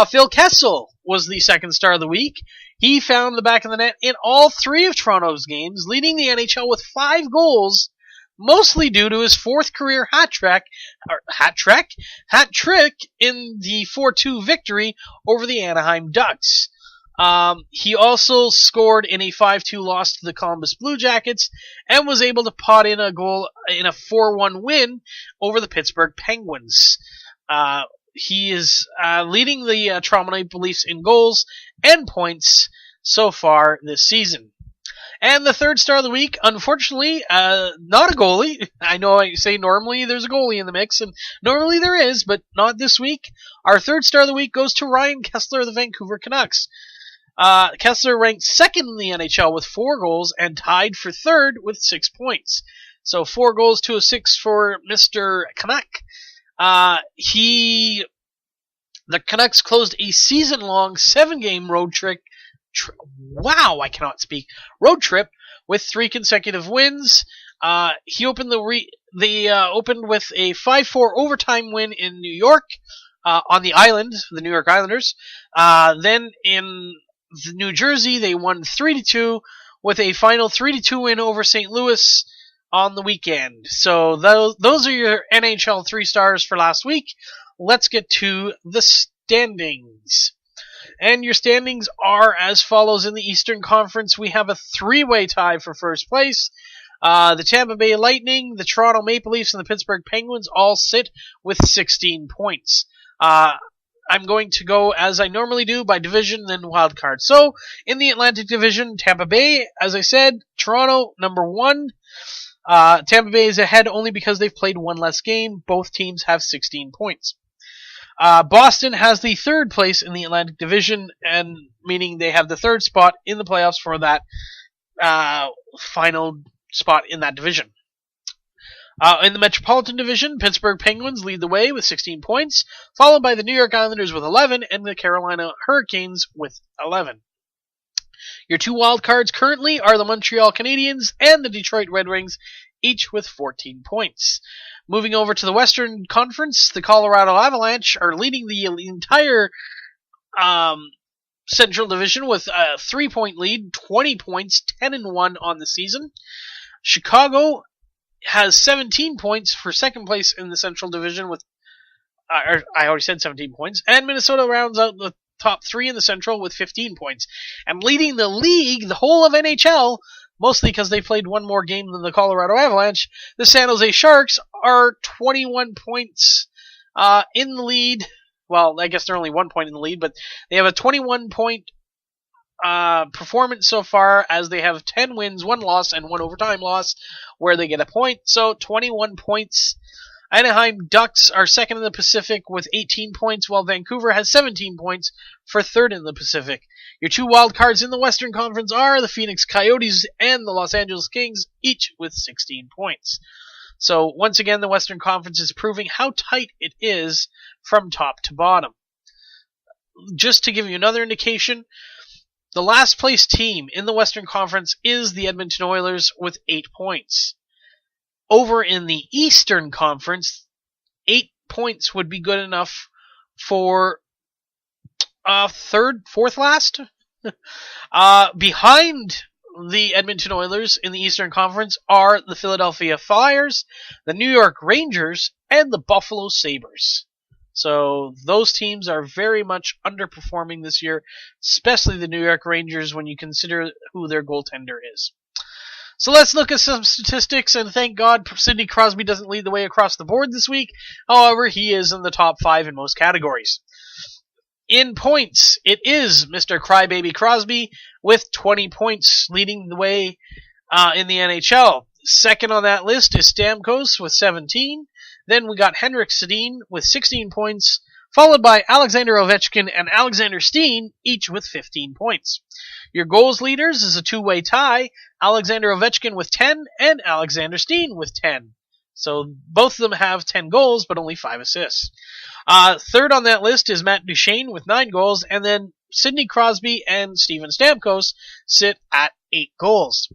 Phil Kessel was the second star of the week. He found the back of the net in all 3 of Toronto's games, leading the NHL with 5 goals, mostly due to his 4th career hat trick in the 4-2 victory over the Anaheim Ducks. He also scored in a 5-2 loss to the Columbus Blue Jackets and was able to pot in a goal in a 4-1 win over the Pittsburgh Penguins. He is leading the Toronto Maple Leafs in goals and points so far this season. And the third star of the week, unfortunately, not a goalie. I know I say normally there's a goalie in the mix, and normally there is, but not this week. Our third star of the week goes to Ryan Kesler of the Vancouver Canucks. Kessler ranked second in the NHL with 4 goals and tied for third with 6 points. So 4 goals to a 6 for Mr. Canuck. The Canucks closed a season-long 7-game road trip. Road trip with 3 consecutive wins. He opened opened with a 5-4 overtime win in New York on the island, the New York Islanders. Then in New Jersey, they won 3-2 with a final 3-2 win over St. Louis on the weekend. So those are your NHL 3 stars for last week. Let's get to the standings. And your standings are as follows. In the Eastern Conference, we have a 3-way tie for first place. The Tampa Bay Lightning, the Toronto Maple Leafs, and the Pittsburgh Penguins all sit with 16 points. I'm going to go, as I normally do, by division, then wild card. So, in the Atlantic Division, Tampa Bay, as I said, Toronto, number 1. Tampa Bay is ahead only because they've played one less game. Both teams have 16 points. Boston has the third place in the Atlantic Division, and meaning they have the third spot in the playoffs for that final spot in that division. In the Metropolitan Division, Pittsburgh Penguins lead the way with 16 points, followed by the New York Islanders with 11 and the Carolina Hurricanes with 11. Your two wild cards currently are the Montreal Canadiens and the Detroit Red Wings, each with 14 points. Moving over to the Western Conference, the Colorado Avalanche are leading the entire Central Division with a 3-point lead, 20 points, 10-1 on the season. Chicago has 17 points for second place in the Central Division with, I already said 17 points, and Minnesota rounds out the top three in the Central with 15 points. And leading the league, the whole of NHL, mostly because they played one more game than the Colorado Avalanche, the San Jose Sharks are 21 points in the lead. Well, I guess they're only 1 point in the lead, but they have a 21-point performance so far, as they have 10 wins, 1 loss, and 1 overtime loss, where they get a point. So 21 points. Anaheim Ducks are second in the Pacific with 18 points, while Vancouver has 17 points for third in the Pacific. Your two wild cards in the Western Conference are the Phoenix Coyotes and the Los Angeles Kings, each with 16 points. So once again, the Western Conference is proving how tight it is from top to bottom. Just to give you another indication, the last place team in the Western Conference is the Edmonton Oilers with 8 points. Over in the Eastern Conference, 8 points would be good enough for fourth last. Behind the Edmonton Oilers in the Eastern Conference are the Philadelphia Flyers, the New York Rangers, and the Buffalo Sabres. So those teams are very much underperforming this year, especially the New York Rangers when you consider who their goaltender is. So let's look at some statistics, and thank God Sidney Crosby doesn't lead the way across the board this week. However, he is in the top 5 in most categories. In points, it is Mr. Crybaby Crosby with 20 points leading the way in the NHL. Second on that list is Stamkos with 17. Then we got Henrik Sedin with 16 points, followed by Alexander Ovechkin and Alexander Steen, each with 15 points. Your goals leaders is a two-way tie, Alexander Ovechkin with 10 and Alexander Steen with 10. So both of them have 10 goals, but only 5 assists. Third on that list is Matt Duchene with 9 goals, and then Sidney Crosby and Steven Stamkos sit at 8 goals.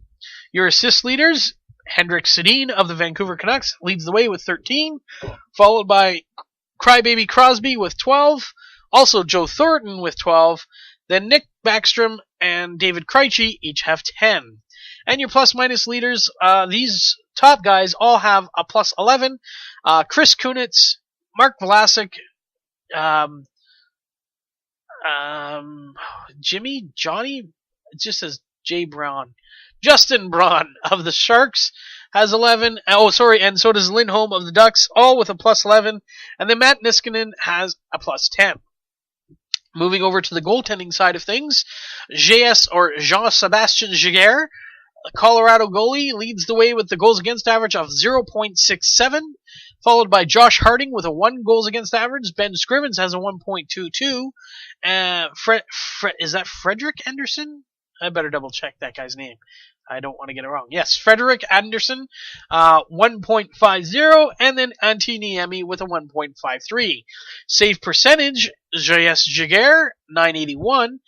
Your assist leaders, Henrik Sedin of the Vancouver Canucks leads the way with 13, followed by Crybaby Crosby with 12, also Joe Thornton with 12, then Nick Backstrom and David Krejci each have 10. And your plus-minus leaders, these top guys all have a plus 11. Chris Kunitz, Mark Vlasic, Johnny, it just says Jay Brown. Justin Braun of the Sharks has 11. And so does Lindholm of the Ducks, all with a plus 11. And then Matt Niskanen has a plus 10. Moving over to the goaltending side of things, Jean-Sebastien Giguère, a Colorado goalie, leads the way with the goals against average of 0.67, followed by Josh Harding with a 1 goals against average. Ben Scrivens has a 1.22. Is that Frederick Anderson? I better double check that guy's name. I don't want to get it wrong. Yes, Frederick Anderson, 1.50, and then Antti Niemi with a 1.53. Save percentage, J.S. Giguère, 981,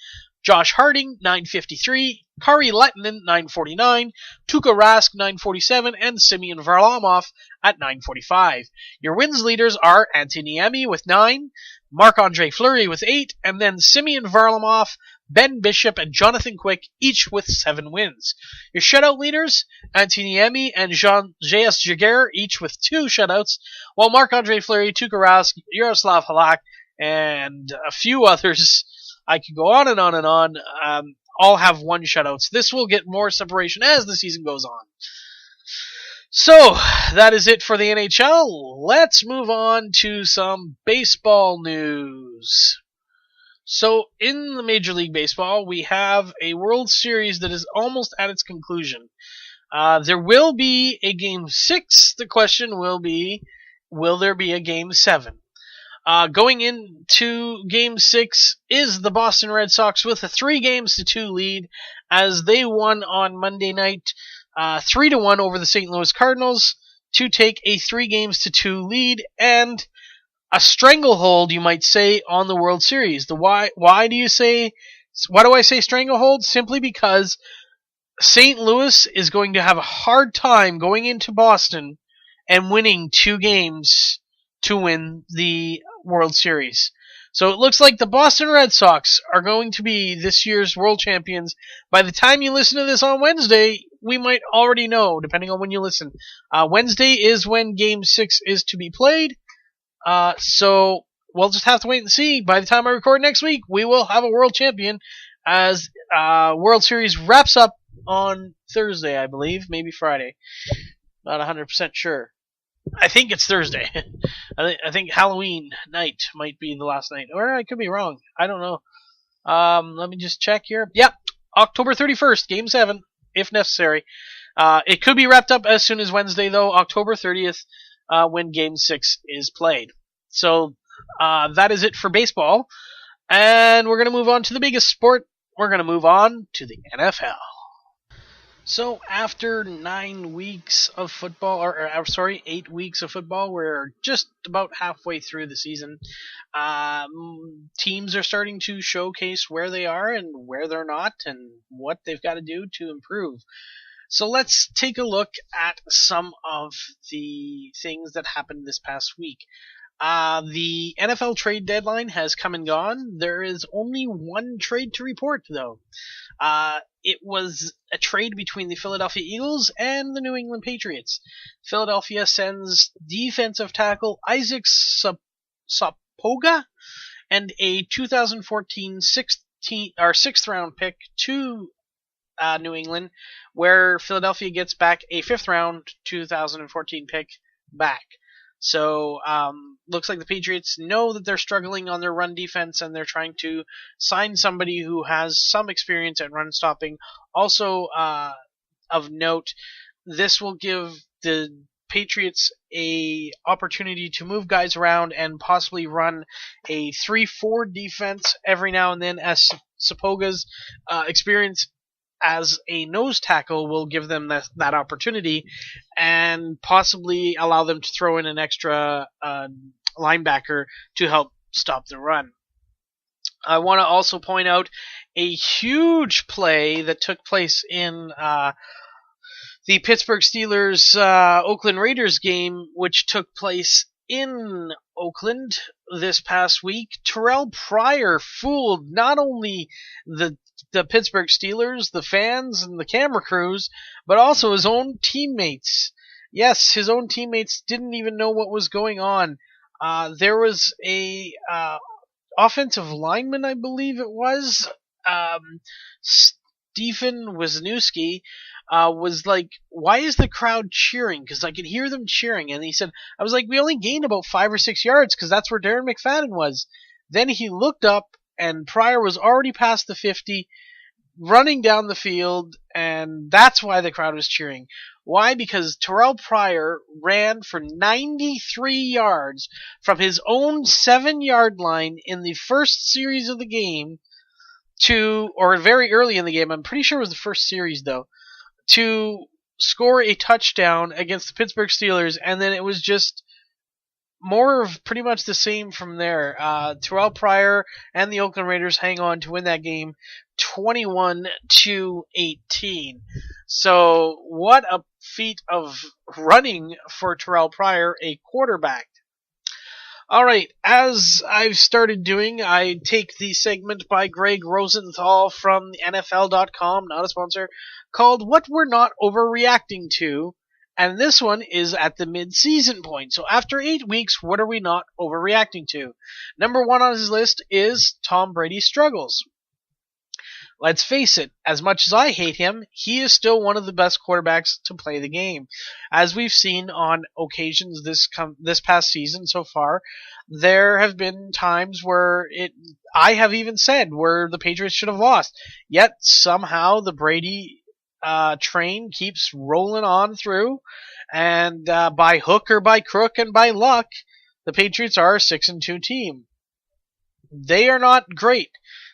Josh Harding, 953, Kari Lehtinen, 949, Tuukka Rask, 947, and Simeon Varlamov at 945. Your wins leaders are Antti Niemi with 9, Marc-Andre Fleury with 8, and then Simeon Varlamov, Ben Bishop, and Jonathan Quick, each with 7 wins. Your shutout leaders, Antti Niemi and J.S. Giguère, each with 2 shutouts, while Marc-Andre Fleury, Tuukka Rask, Yaroslav Halak, and a few others, I could go on and on and on, all have 1 shutouts. This will get more separation as the season goes on. So, that is it for the NHL. Let's move on to some baseball news. So, in the Major League Baseball, we have a World Series that is almost at its conclusion. There will be a Game 6. The question will be, will there be a Game 7? Going into Game 6 is the Boston Red Sox with a 3-2 lead as they won on Monday night 3-1 over the St. Louis Cardinals to take a 3-2 lead and a stranglehold, you might say, on the World Series. Why do I say stranglehold? Simply because St. Louis is going to have a hard time going into Boston and winning 2 games to win the World Series. So it looks like the Boston Red Sox are going to be this year's world champions. By the time you listen to this on Wednesday, we might already know, depending on when you listen. Wednesday is when Game 6 is to be played. So we'll just have to wait and see. By the time I record next week, we will have a world champion as World Series wraps up on Thursday, I believe. Maybe Friday. Not 100% sure. I think it's Thursday. I think Halloween night might be the last night. Or I could be wrong. I don't know. Let me just check here. Yep. October 31st, Game 7, if necessary. It could be wrapped up as soon as Wednesday, though. October 30th, when Game 6 is played. So, that is it for baseball. And we're going to move on to the biggest sport. We're going to move on to the NFL. So after 9 weeks of football, 8 weeks of football, we're just about halfway through the season. Teams are starting to showcase where they are and where they're not and what they've got to do to improve. So let's take a look at some of the things that happened this past week. The NFL trade deadline has come and gone. There is only one trade to report, though. It was a trade between the Philadelphia Eagles and the New England Patriots. Philadelphia sends defensive tackle Isaac Sapoga and a 2014 sixth round pick to New England, where Philadelphia gets back a 5th round 2014 pick back. So, looks like the Patriots know that they're struggling on their run defense and they're trying to sign somebody who has some experience at run stopping. Also, of note, this will give the Patriots a opportunity to move guys around and possibly run a 3-4 defense every now and then, as Sapoga's experience as a nose tackle will give them that opportunity and possibly allow them to throw in an extra linebacker to help stop the run. I want to also point out a huge play that took place in the Pittsburgh Steelers Oakland Raiders game, which took place in Oakland this past week. Terrell Pryor fooled not only the Pittsburgh Steelers, the fans, and the camera crews, but also his own teammates. Yes, his own teammates didn't even know what was going on. There was a offensive lineman, I believe it was, Stephen Wisniewski, was like, why is the crowd cheering? Because I could hear them cheering. And he said, I was like, we only gained about 5 or 6 yards because that's where Darren McFadden was. Then he looked up and Pryor was already past the 50, running down the field, and that's why the crowd was cheering. Why? Because Terrell Pryor ran for 93 yards from his own 7-yard line in the first series of the game or very early in the game, I'm pretty sure it was the first series though, to score a touchdown against the Pittsburgh Steelers, and then it was just more of pretty much the same from there. Terrell Pryor and the Oakland Raiders hang on to win that game 21-18. So what a feat of running for Terrell Pryor, a quarterback. Alright, as I've started doing, I take the segment by Greg Rosenthal from NFL.com, not a sponsor, called What We're Not Overreacting To. And this one is at the mid-season point. So after 8 weeks, what are we not overreacting to? Number 1 on his list is Tom Brady's struggles. let's face it, as much as I hate him, he is still one of the best quarterbacks to play the game. As we've seen on occasions this past season so far, there have been times where I have even said where the Patriots should have lost. Yet somehow the Brady train keeps rolling on through, and by hook or by crook and by luck, the Patriots are a 6-2 team. They are not great.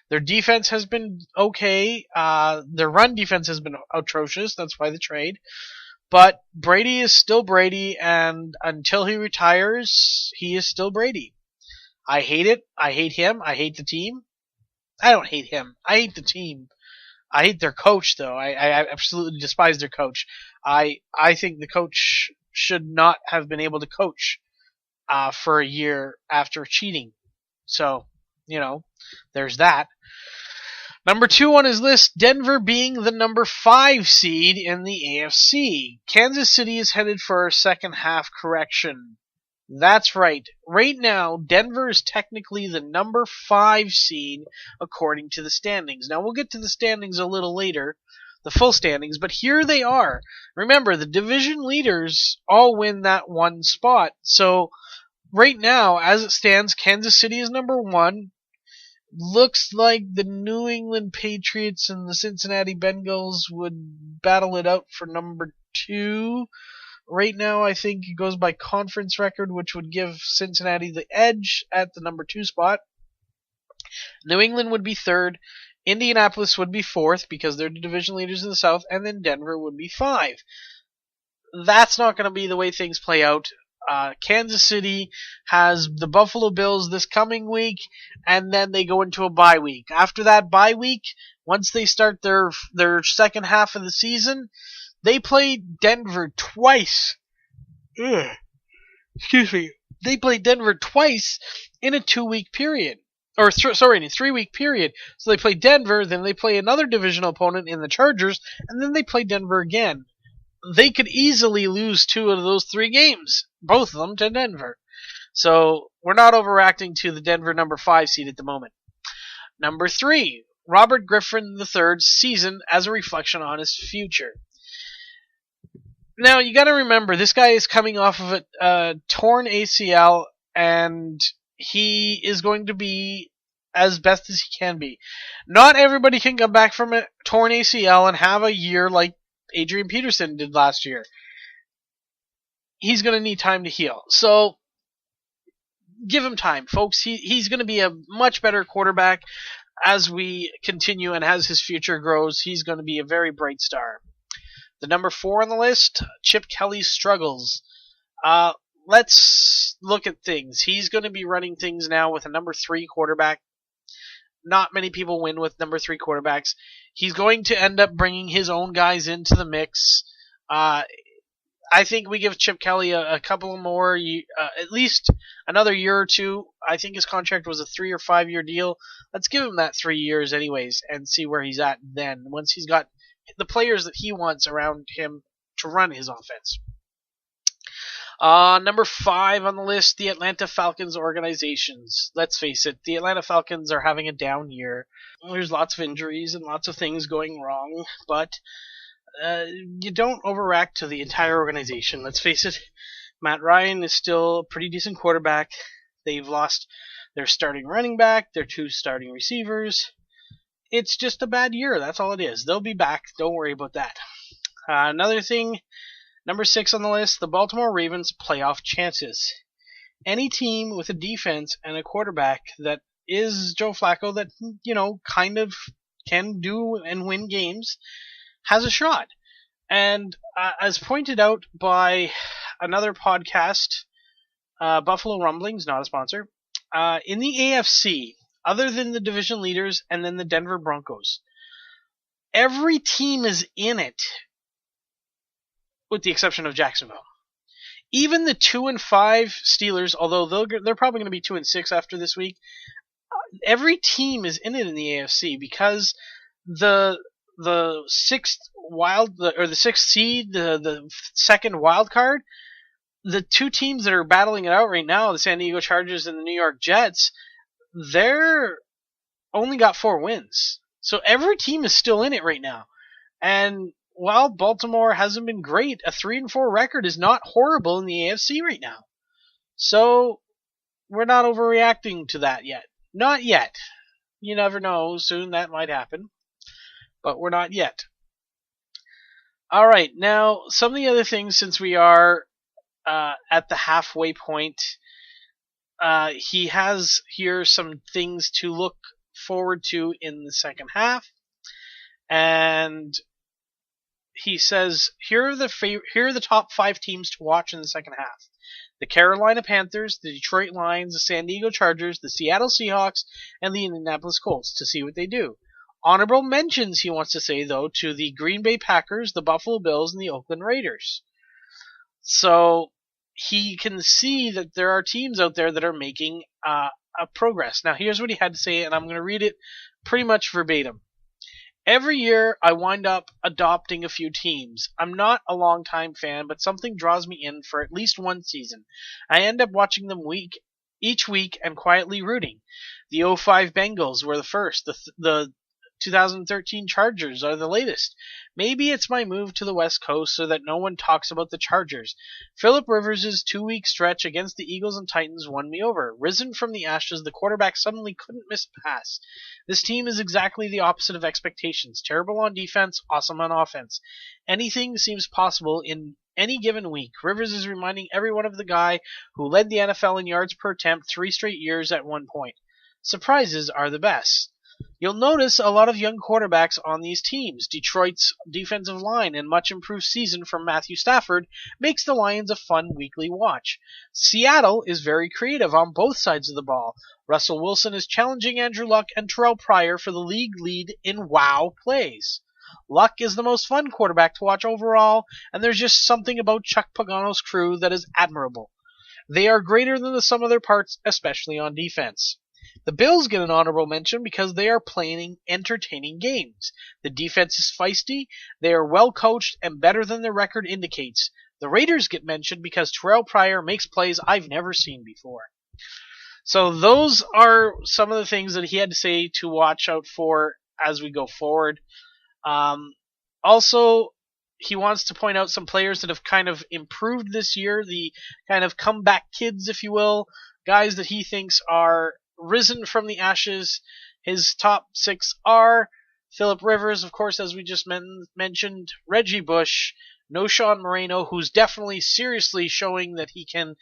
Their defense has been okay. Their run defense has been atrocious. That's why the trade. But Brady is still Brady, and until he retires, he is still Brady. I hate it. I hate him. I hate the team. I don't hate him. I hate the team. I hate their coach, though. I absolutely despise their coach. I think the coach should not have been able to coach for a year after cheating. So, there's that. Number 2 on his list, Denver being the number 5 seed in the AFC. Kansas City is headed for a second half correction. That's right. Right now, Denver is technically the number 5 seed according to the standings. Now, we'll get to the standings a little later, the full standings, but here they are. Remember, the division leaders all win that one spot. So, right now, as it stands, Kansas City is number 1. Looks like the New England Patriots and the Cincinnati Bengals would battle it out for number 2. Right now, I think it goes by conference record, which would give Cincinnati the edge at the number 2 spot. New England would be 3rd. Indianapolis would be 4th because they're the division leaders in the South. And then Denver would be 5. That's not going to be the way things play out. Kansas City has the Buffalo Bills this coming week, and then they go into a bye week. After that bye week, once they start their second half of the season, they play Denver twice. Excuse me. They play Denver twice in a 2-week period. In a 3-week period. So they play Denver, then they play another divisional opponent in the Chargers, and then they play Denver again. They could easily lose 2 of those 3 games, both of them to Denver. So we're not overreacting to the Denver number 5 seed at the moment. Number 3, Robert Griffin III's season as a reflection on his future. Now, you got to remember, this guy is coming off of a torn ACL, and he is going to be as best as he can be. Not everybody can come back from a torn ACL and have a year like Adrian Peterson did last year. He's going to need time to heal. So, give him time, folks. He's going to be a much better quarterback as we continue and as his future grows. He's going to be a very bright star. The number 4 on the list, Chip Kelly's struggles. Let's look at things. He's going to be running things now with a number 3 quarterback. Not many people win with number 3 quarterbacks. He's going to end up bringing his own guys into the mix. I think we give Chip Kelly a couple more, at least another year or 2. I think his contract was a 3 or 5 year deal. Let's give him that 3 years anyways and see where he's at then, once he's got the players that he wants around him to run his offense. Number 5 on the list, the Atlanta Falcons organizations. Let's face it, the Atlanta Falcons are having a down year. There's lots of injuries and lots of things going wrong, but you don't overreact to the entire organization. Let's face it, Matt Ryan is still a pretty decent quarterback. They've lost their starting running back, their 2 starting receivers. It's just a bad year, that's all it is. They'll be back, don't worry about that. Another thing, number 6 on the list, the Baltimore Ravens' playoff chances. Any team with a defense and a quarterback that is Joe Flacco that, kind of can do and win games has a shot. And as pointed out by another podcast, Buffalo Rumblings, not a sponsor, in the AFC, other than the division leaders and then the Denver Broncos, every team is in it, with the exception of Jacksonville. Even the 2-5 Steelers, although they're probably going to be 2-6 after this week, every team is in it in the AFC because the 6th seed, the second wild card, the 2 teams that are battling it out right now, the San Diego Chargers and the New York Jets, they're only got 4 wins. So every team is still in it right now. And while Baltimore hasn't been great, a 3-4 record is not horrible in the AFC right now. So we're not overreacting to that yet. Not yet. You never know, soon that might happen. But we're not yet. Alright, now some of the other things, since we are at the halfway point, he has here some things to look forward to in the second half. And he says, here are the top 5 teams to watch in the second half. The Carolina Panthers, the Detroit Lions, the San Diego Chargers, the Seattle Seahawks, and the Indianapolis Colts, to see what they do. Honorable mentions, he wants to say, though, to the Green Bay Packers, the Buffalo Bills, and the Oakland Raiders. So he can see that there are teams out there that are making a progress. Now, here's what he had to say, and I'm going to read it pretty much verbatim. Every year, I wind up adopting a few teams. I'm not a long-time fan, but something draws me in for at least one season. I end up watching them each week and quietly rooting. The 2005 Bengals were the first. The 2013 Chargers are the latest. Maybe it's my move to the West Coast so that no one talks about the Chargers. Phillip Rivers' 2-week stretch against the Eagles and Titans won me over. Risen from the ashes, the quarterback suddenly couldn't miss a pass. This team is exactly the opposite of expectations. Terrible on defense, awesome on offense. Anything seems possible in any given week. Rivers is reminding everyone of the guy who led the NFL in yards per attempt 3 straight years at one point. Surprises are the best. You'll notice a lot of young quarterbacks on these teams. Detroit's defensive line and much improved season from Matthew Stafford makes the Lions a fun weekly watch. Seattle is very creative on both sides of the ball. Russell Wilson is challenging Andrew Luck and Terrell Pryor for the league lead in wow plays. Luck is the most fun quarterback to watch overall, and there's just something about Chuck Pagano's crew that is admirable. They are greater than the sum of their parts, especially on defense. The Bills get an honorable mention because they are playing entertaining games. The defense is feisty, they are well coached, and better than their record indicates. The Raiders get mentioned because Terrell Pryor makes plays I've never seen before. So those are some of the things that he had to say to watch out for as we go forward. Also, he wants to point out some players that have kind of improved this year, the kind of comeback kids, if you will, guys that he thinks are risen from the ashes. His top 6 are Phillip Rivers, of course, as we just mentioned, Reggie Bush, Noshawn Moreno, who's definitely seriously showing that he can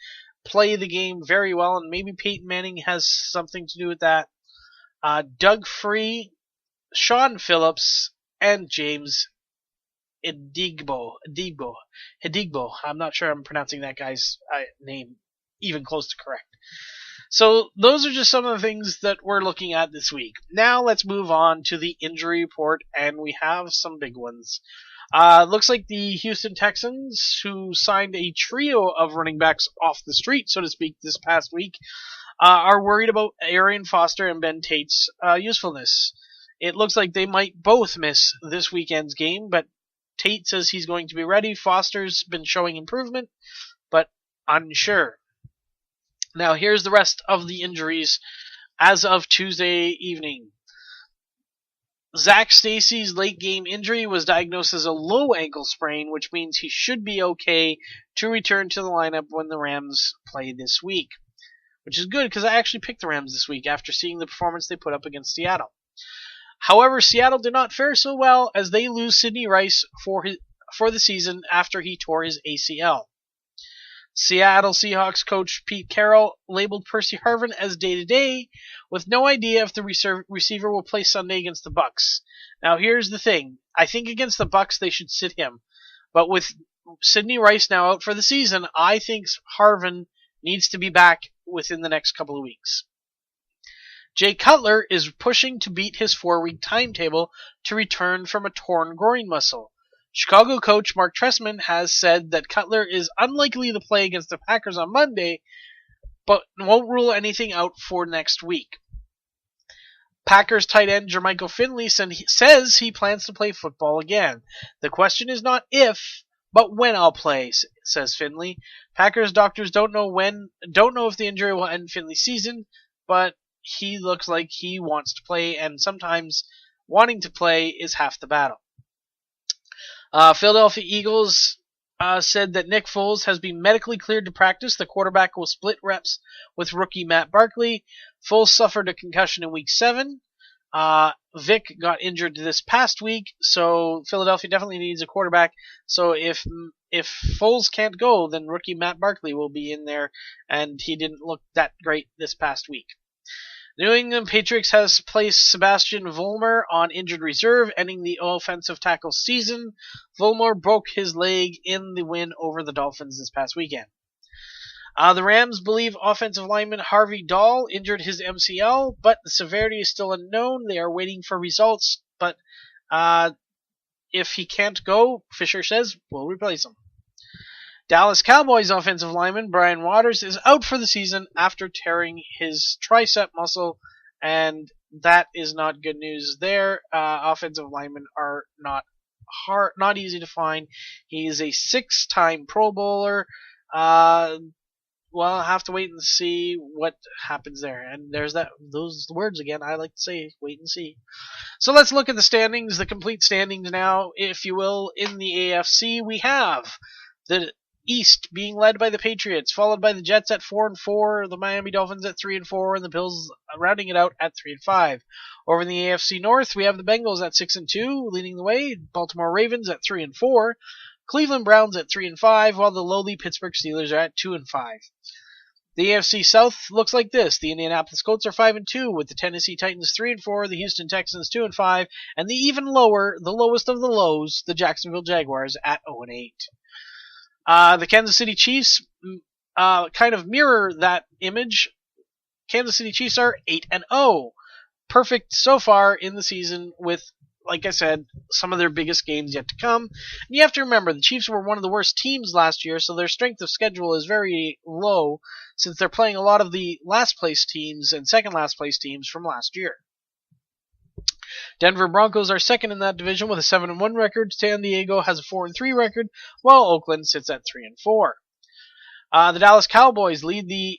play the game very well, and maybe Peyton Manning has something to do with that. Doug Free, Sean Phillips, and James Hidigbo. I'm not sure I'm pronouncing that guy's name even close to correct. So those are just some of the things that we're looking at this week. Now let's move on to the injury report, and we have some big ones. Looks like the Houston Texans, who signed a trio of running backs off the street, so to speak, this past week, are worried about Arian Foster and Ben Tate's usefulness. It looks like they might both miss this weekend's game, but Tate says he's going to be ready. Foster's been showing improvement, but unsure. Now, here's the rest of the injuries as of Tuesday evening. Zach Stacy's late game injury was diagnosed as a low ankle sprain, which means he should be okay to return to the lineup when the Rams play this week. Which is good, because I actually picked the Rams this week after seeing the performance they put up against Seattle. However, Seattle did not fare so well as they lose Sidney Rice for the season after he tore his ACL. Seattle Seahawks coach Pete Carroll labeled Percy Harvin as day-to-day, with no idea if the receiver will play Sunday against the Bucs. Now, here's the thing. I think against the Bucs they should sit him. But with Sidney Rice now out for the season, I think Harvin needs to be back within the next couple of weeks. Jay Cutler is pushing to beat his 4-week timetable to return from a torn groin muscle. Chicago coach Mark Trestman has said that Cutler is unlikely to play against the Packers on Monday, but won't rule anything out for next week. Packers tight end Jermichael Finley says he plans to play football again. The question is not if, but when I'll play, says Finley. Packers doctors don't know if the injury will end Finley's season, but he looks like he wants to play, and sometimes wanting to play is half the battle. Philadelphia Eagles said that Nick Foles has been medically cleared to practice. The quarterback will split reps with rookie Matt Barkley. Foles suffered a concussion in Week 7. Vic got injured this past week, so Philadelphia definitely needs a quarterback. So if Foles can't go, then rookie Matt Barkley will be in there, and he didn't look that great this past week. New England Patriots has placed Sebastian Vollmer on injured reserve, ending the offensive tackle season. Vollmer broke his leg in the win over the Dolphins this past weekend. The Rams believe offensive lineman Harvey Dahl injured his MCL, but the severity is still unknown. They are waiting for results, but if he can't go, Fisher says, we'll replace him. Dallas Cowboys offensive lineman Brian Waters is out for the season after tearing his tricep muscle, and that is not good news there. Offensive linemen are not easy to find. He is a 6-time Pro Bowler. Well, I'll have to wait and see what happens there. And there's those words again. I like to say, wait and see. So let's look at the standings, the complete standings now, if you will. In the AFC, we have the East being led by the Patriots, followed by the Jets at 4-4, the Miami Dolphins at 3-4, and the Bills rounding it out at 3-5. Over in the AFC North, we have the Bengals at 6-2, leading the way. Baltimore Ravens at 3-4. Cleveland Browns at 3-5, while the lowly Pittsburgh Steelers are at 2-5. The AFC South looks like this. The Indianapolis Colts are 5-2, with the Tennessee Titans 3-4, the Houston Texans 2-5, and the even lower, the lowest of the lows, the Jacksonville Jaguars at 0-8. The Kansas City Chiefs kind of mirror that image. Kansas City Chiefs are 8-0. Perfect so far in the season with, like I said, some of their biggest games yet to come. And you have to remember, the Chiefs were one of the worst teams last year, so their strength of schedule is very low since they're playing a lot of the last place teams and second last place teams from last year. Denver Broncos are second in that division with a 7-1 record. San Diego has a 4-3 record, while Oakland sits at 3-4. The Dallas Cowboys lead the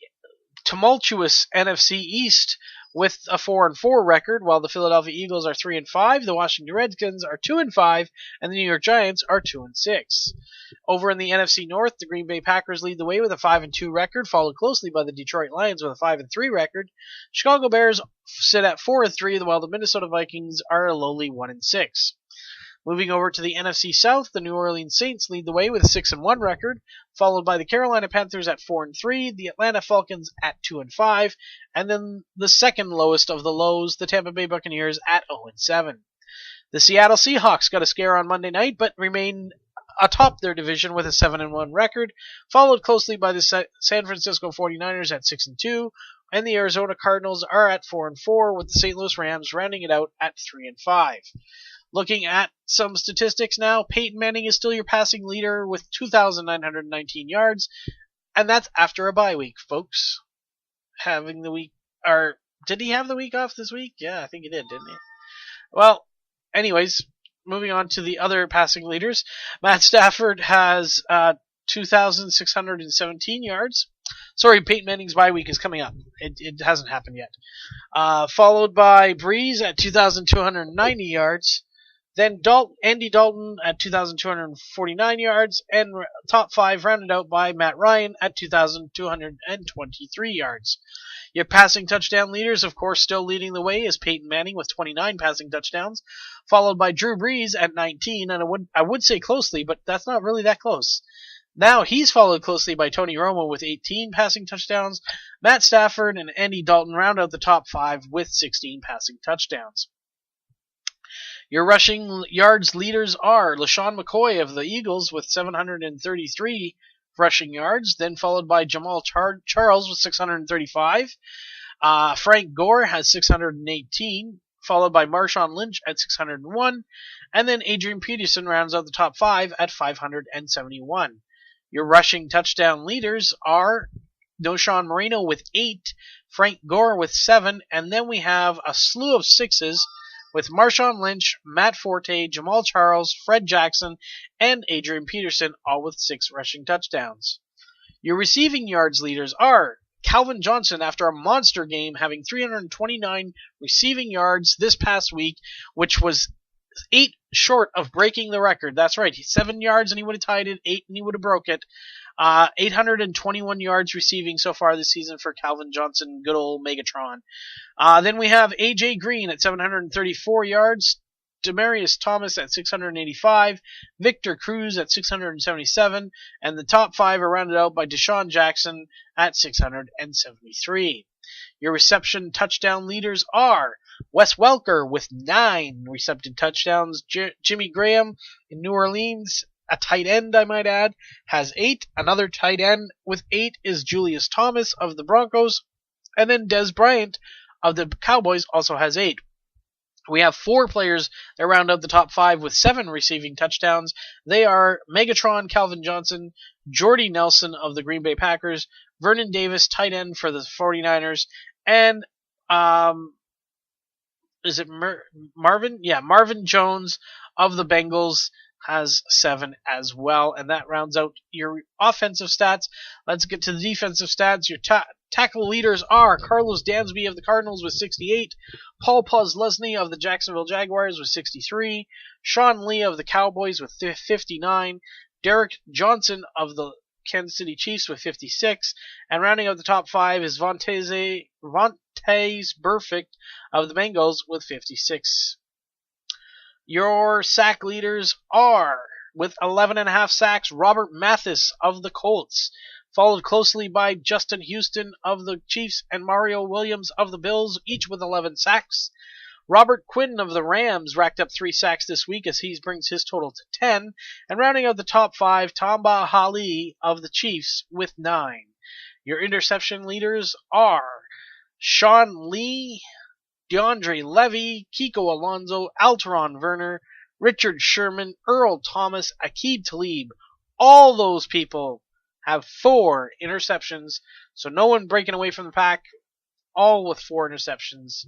tumultuous NFC East with a 4-4 record, while the Philadelphia Eagles are 3-5, the Washington Redskins are 2-5, and the New York Giants are 2-6. Over in the NFC North, the Green Bay Packers lead the way with a 5-2 record, followed closely by the Detroit Lions with a 5-3 record. Chicago Bears sit at 4-3, while the Minnesota Vikings are a lowly 1-6. Moving over to the NFC South, the New Orleans Saints lead the way with a 6-1 record, followed by the Carolina Panthers at 4-3, the Atlanta Falcons at 2-5, and then the second lowest of the lows, the Tampa Bay Buccaneers at 0-7. The Seattle Seahawks got a scare on Monday night, but remain atop their division with a 7-1 record, followed closely by the San Francisco 49ers at 6-2, and the Arizona Cardinals are at 4-4, with the St. Louis Rams rounding it out at 3-5. Looking at some statistics now, Peyton Manning is still your passing leader with 2,919 yards, and that's after a bye week, folks. Having the week, or did he have the week off this week? Yeah, I think he did, didn't he? Well, anyways, moving on to the other passing leaders. Matt Stafford has 2,617 yards. Sorry, Peyton Manning's bye week is coming up. It hasn't happened yet. Followed by Breeze at 2,290 yards. Then Andy Dalton at 2,249 yards, and top 5 rounded out by Matt Ryan at 2,223 yards. Your passing touchdown leaders, of course, still leading the way is Peyton Manning with 29 passing touchdowns, followed by Drew Brees at 19, and I would say closely, but that's not really that close. Now he's followed closely by Tony Romo with 18 passing touchdowns. Matt Stafford and Andy Dalton round out the top 5 with 16 passing touchdowns. Your rushing yards leaders are LaShawn McCoy of the Eagles with 733 rushing yards, then followed by Jamal Charles with 635. Frank Gore has 618, followed by Marshawn Lynch at 601, and then Adrian Peterson rounds out the top 5 at 571. Your rushing touchdown leaders are Noshawn Marino with 8, Frank Gore with 7, and then we have a slew of 6s with Marshawn Lynch, Matt Forte, Jamal Charles, Fred Jackson, and Adrian Peterson, all with 6 rushing touchdowns. Your receiving yards leaders are Calvin Johnson, after a monster game, having 329 receiving yards this past week, which was 8 short of breaking the record. That's right, 7 yards and he would have tied it, 8 and he would have broke it. 821 yards receiving so far this season for Calvin Johnson, good old Megatron. Then we have A.J. Green at 734 yards, Demarius Thomas at 685, Victor Cruz at 677, and the top 5 are rounded out by Deshaun Jackson at 673. Your reception touchdown leaders are Wes Welker with 9 receptive touchdowns, Jimmy Graham in New Orleans, a tight end, I might add, has 8. Another tight end with 8 is Julius Thomas of the Broncos. And then Des Bryant of the Cowboys also has 8. We have 4 players that round out the top 5 with 7 receiving touchdowns. They are Megatron Calvin Johnson, Jordy Nelson of the Green Bay Packers, Vernon Davis, tight end for the 49ers, and is it Marvin? Yeah, Marvin Jones of the Bengals has 7 as well, and that rounds out your offensive stats. Let's get to the defensive stats. Your tackle leaders are Carlos Dansby of the Cardinals with 68, Paul Posluszny of the Jacksonville Jaguars with 63, Sean Lee of the Cowboys with 59, Derek Johnson of the Kansas City Chiefs with 56, and rounding out the top 5 is Vontaze Burfict of the Bengals with 56. Your sack leaders are, with 11.5 sacks, Robert Mathis of the Colts, followed closely by Justin Houston of the Chiefs and Mario Williams of the Bills, each with 11 sacks. Robert Quinn of the Rams racked up 3 sacks this week as he brings his total to 10. And rounding out the top 5, Tamba Hali of the Chiefs with 9. Your interception leaders are Sean Lee, DeAndre Levy, Kiko Alonso, Alteron Werner, Richard Sherman, Earl Thomas, Aqib Talib. All those people have 4 interceptions, so no one breaking away from the pack, all with 4 interceptions.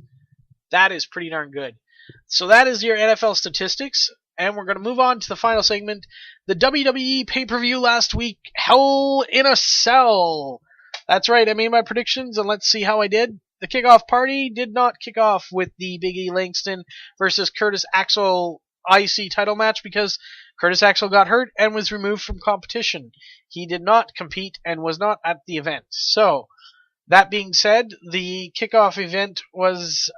That is pretty darn good. So that is your NFL statistics, and we're going to move on to the final segment, the WWE pay-per-view last week, Hell in a Cell. That's right, I made my predictions, and let's see how I did. The kickoff party did not kick off with the Big E Langston versus Curtis Axel IC title match because Curtis Axel got hurt and was removed from competition. He did not compete and was not at the event. So, that being said, the kickoff event was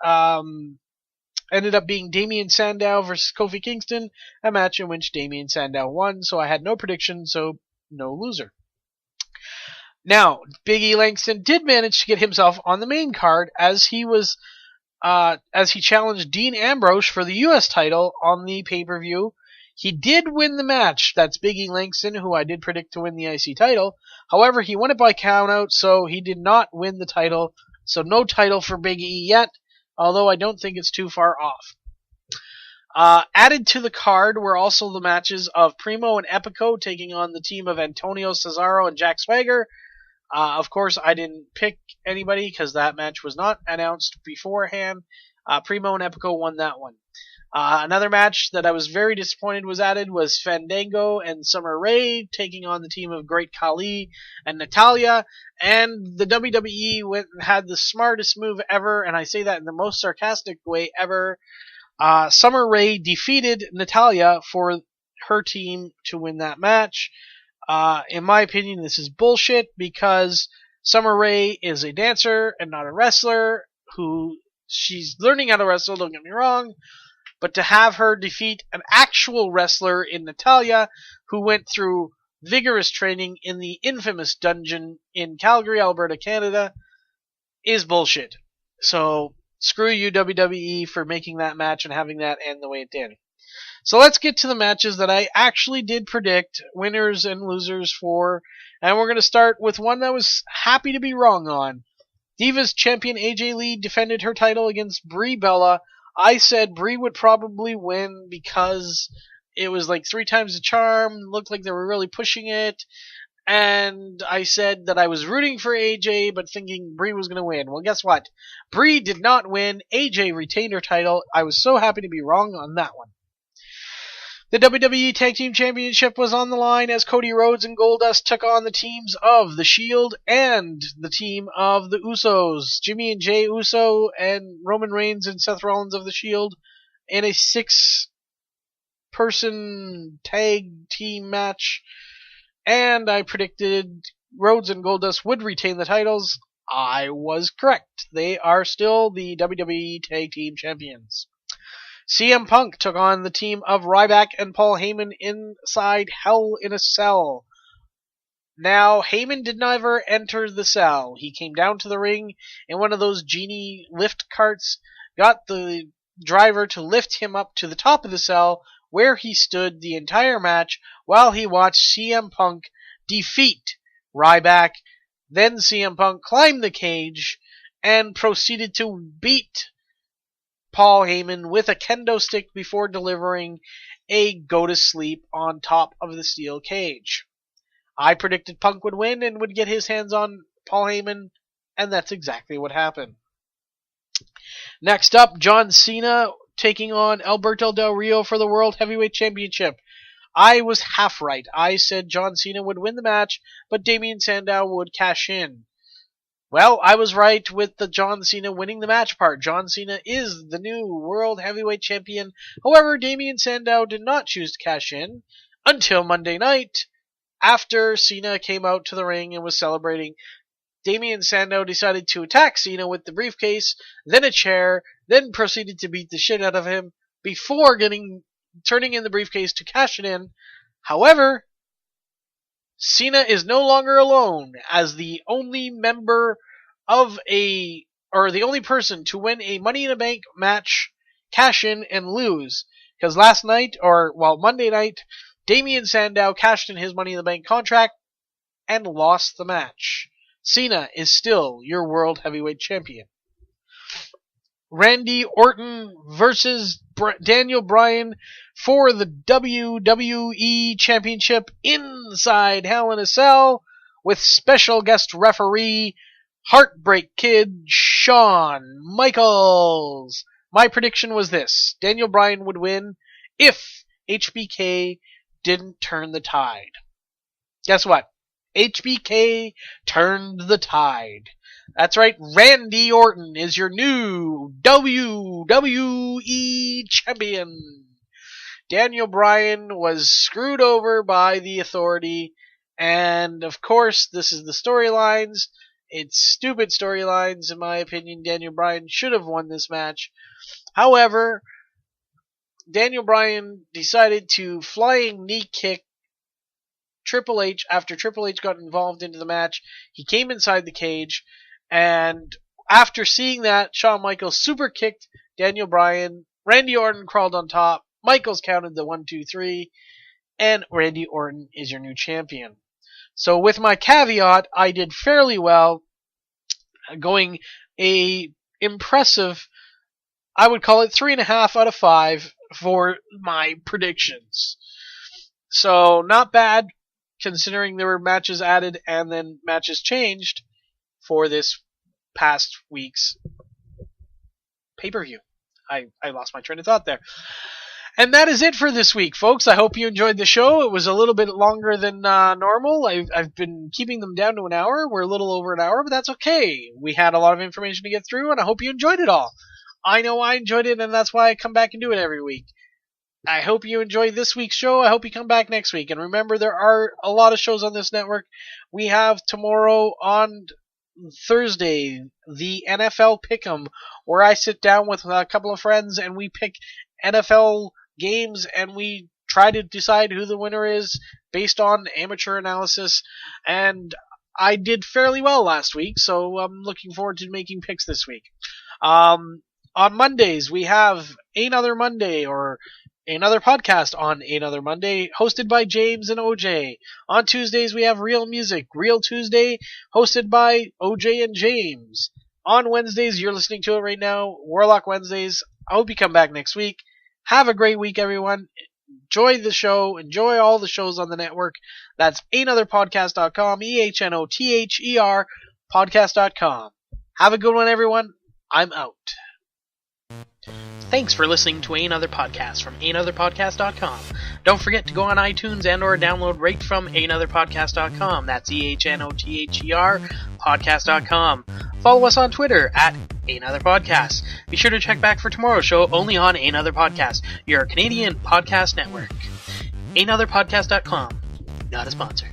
ended up being Damian Sandow versus Kofi Kingston, a match in which Damian Sandow won, so I had no prediction, so no loser. Now, Big E Langston did manage to get himself on the main card as he challenged Dean Ambrose for the U.S. title on the pay-per-view. He did win the match. That's Big E Langston, who I did predict to win the IC title. However, he won it by countout, so he did not win the title. So no title for Big E yet, although I don't think it's too far off. Added to the card were also the matches of Primo and Epico taking on the team of Antonio Cesaro and Jack Swagger. Of course, I didn't pick anybody because that match was not announced beforehand. Primo and Epico won that one. Another match that I was very disappointed was added was Fandango and Summer Rae taking on the team of Great Khali and Natalya. And the WWE went and had the smartest move ever, and I say that in the most sarcastic way ever. Summer Rae defeated Natalya for her team to win that match. In my opinion, this is bullshit because Summer Rae is a dancer and not a wrestler she's learning how to wrestle, don't get me wrong, but to have her defeat an actual wrestler in Natalya who went through vigorous training in the infamous dungeon in Calgary, Alberta, Canada is bullshit. So screw you, WWE, for making that match and having that end the way it did. So let's get to the matches that I actually did predict, winners and losers for, and we're going to start with one that I was happy to be wrong on. Divas champion AJ Lee defended her title against Brie Bella. I said Brie would probably win because it was like 3 times the charm, looked like they were really pushing it, and I said that I was rooting for AJ but thinking Brie was going to win. Well, guess what? Brie did not win. AJ retained her title. I was so happy to be wrong on that one. The WWE Tag Team Championship was on the line as Cody Rhodes and Goldust took on the teams of the S.H.I.E.L.D. and the team of the Usos. Jimmy and Jay Uso and Roman Reigns and Seth Rollins of the S.H.I.E.L.D. in a 6-person tag team match. And I predicted Rhodes and Goldust would retain the titles. I was correct. They are still the WWE Tag Team Champions. CM Punk took on the team of Ryback and Paul Heyman inside Hell in a Cell. Now, Heyman did never enter the cell. He came down to the ring in one of those genie lift carts, got the driver to lift him up to the top of the cell, where he stood the entire match while he watched CM Punk defeat Ryback. Then CM Punk climbed the cage and proceeded to beat Paul Heyman with a kendo stick before delivering a go-to-sleep on top of the steel cage. I predicted Punk would win and would get his hands on Paul Heyman, and that's exactly what happened. Next up, John Cena taking on Alberto Del Rio for the World Heavyweight Championship. I was half right. I said John Cena would win the match, but Damien Sandow would cash in. Well, I was right with the John Cena winning the match part. John Cena is the new World Heavyweight Champion. However, Damien Sandow did not choose to cash in until Monday night. After Cena came out to the ring and was celebrating, Damien Sandow decided to attack Cena with the briefcase, then a chair, then proceeded to beat the shit out of him before turning in the briefcase to cash it in. However, Cena is no longer alone as the only member the only person to win a Money in the Bank match, cash in, and lose. Because Monday night, Damien Sandow cashed in his Money in the Bank contract and lost the match. Cena is still your World Heavyweight Champion. Randy Orton versus Daniel Bryan for the WWE Championship inside Hell in a Cell with special guest referee Heartbreak Kid Shawn Michaels. My prediction was this: Daniel Bryan would win if HBK didn't turn the tide. Guess what? HBK turned the tide. That's right, Randy Orton is your new WWE Champion. Daniel Bryan was screwed over by the Authority, and of course, this is the storylines. It's stupid storylines, in my opinion. Daniel Bryan should have won this match. However, Daniel Bryan decided to flying knee kick Triple H after Triple H got involved into the match. He came inside the cage, and after seeing that, Shawn Michaels super kicked Daniel Bryan. Randy Orton crawled on top. Michaels counted the 1, 2, 3, and Randy Orton is your new champion. So with my caveat, I did fairly well, going a impressive, I would call it 3.5 out of 5 for my predictions. So not bad, considering there were matches added and then matches changed for this past week's pay-per-view. I lost my train of thought there. And that is it for this week, folks. I hope you enjoyed the show. It was a little bit longer than normal. I've been keeping them down to an hour. We're a little over an hour, but that's okay. We had a lot of information to get through, and I hope you enjoyed it all. I know I enjoyed it, and that's why I come back and do it every week. I hope you enjoyed this week's show. I hope you come back next week. And remember, there are a lot of shows on this network. We have tomorrow on Thursday, the NFL Pick'em, where I sit down with a couple of friends and we pick NFL games and we try to decide who the winner is based on amateur analysis. And I did fairly well last week, so I'm looking forward to making picks this week. On Mondays, we have Ehnother Monday, or Ehnother Podcast on Ehnother Monday, hosted by James and OJ. On Tuesdays, we have Real Music, Real Tuesday, hosted by OJ and James. On Wednesdays, you're listening to it right now, Warlock Wednesdays. I hope you come back next week. Have a great week, everyone. Enjoy the show. Enjoy all the shows on the network. That's ehnotherpodcast.com, EHNOTHER podcast.com. Have a good one, everyone. I'm out. Thanks for listening to Ehnother Podcast from Ehnotherpodcast.com. Don't forget to go on iTunes and or download right from Ehnotherpodcast.com. That's EHNOTHER podcast.com. Follow us on Twitter at Ehnother Podcast. Be sure to check back for tomorrow's show only on Ehnother Podcast, your Canadian podcast network. Ehnotherpodcast.com. Not a sponsor.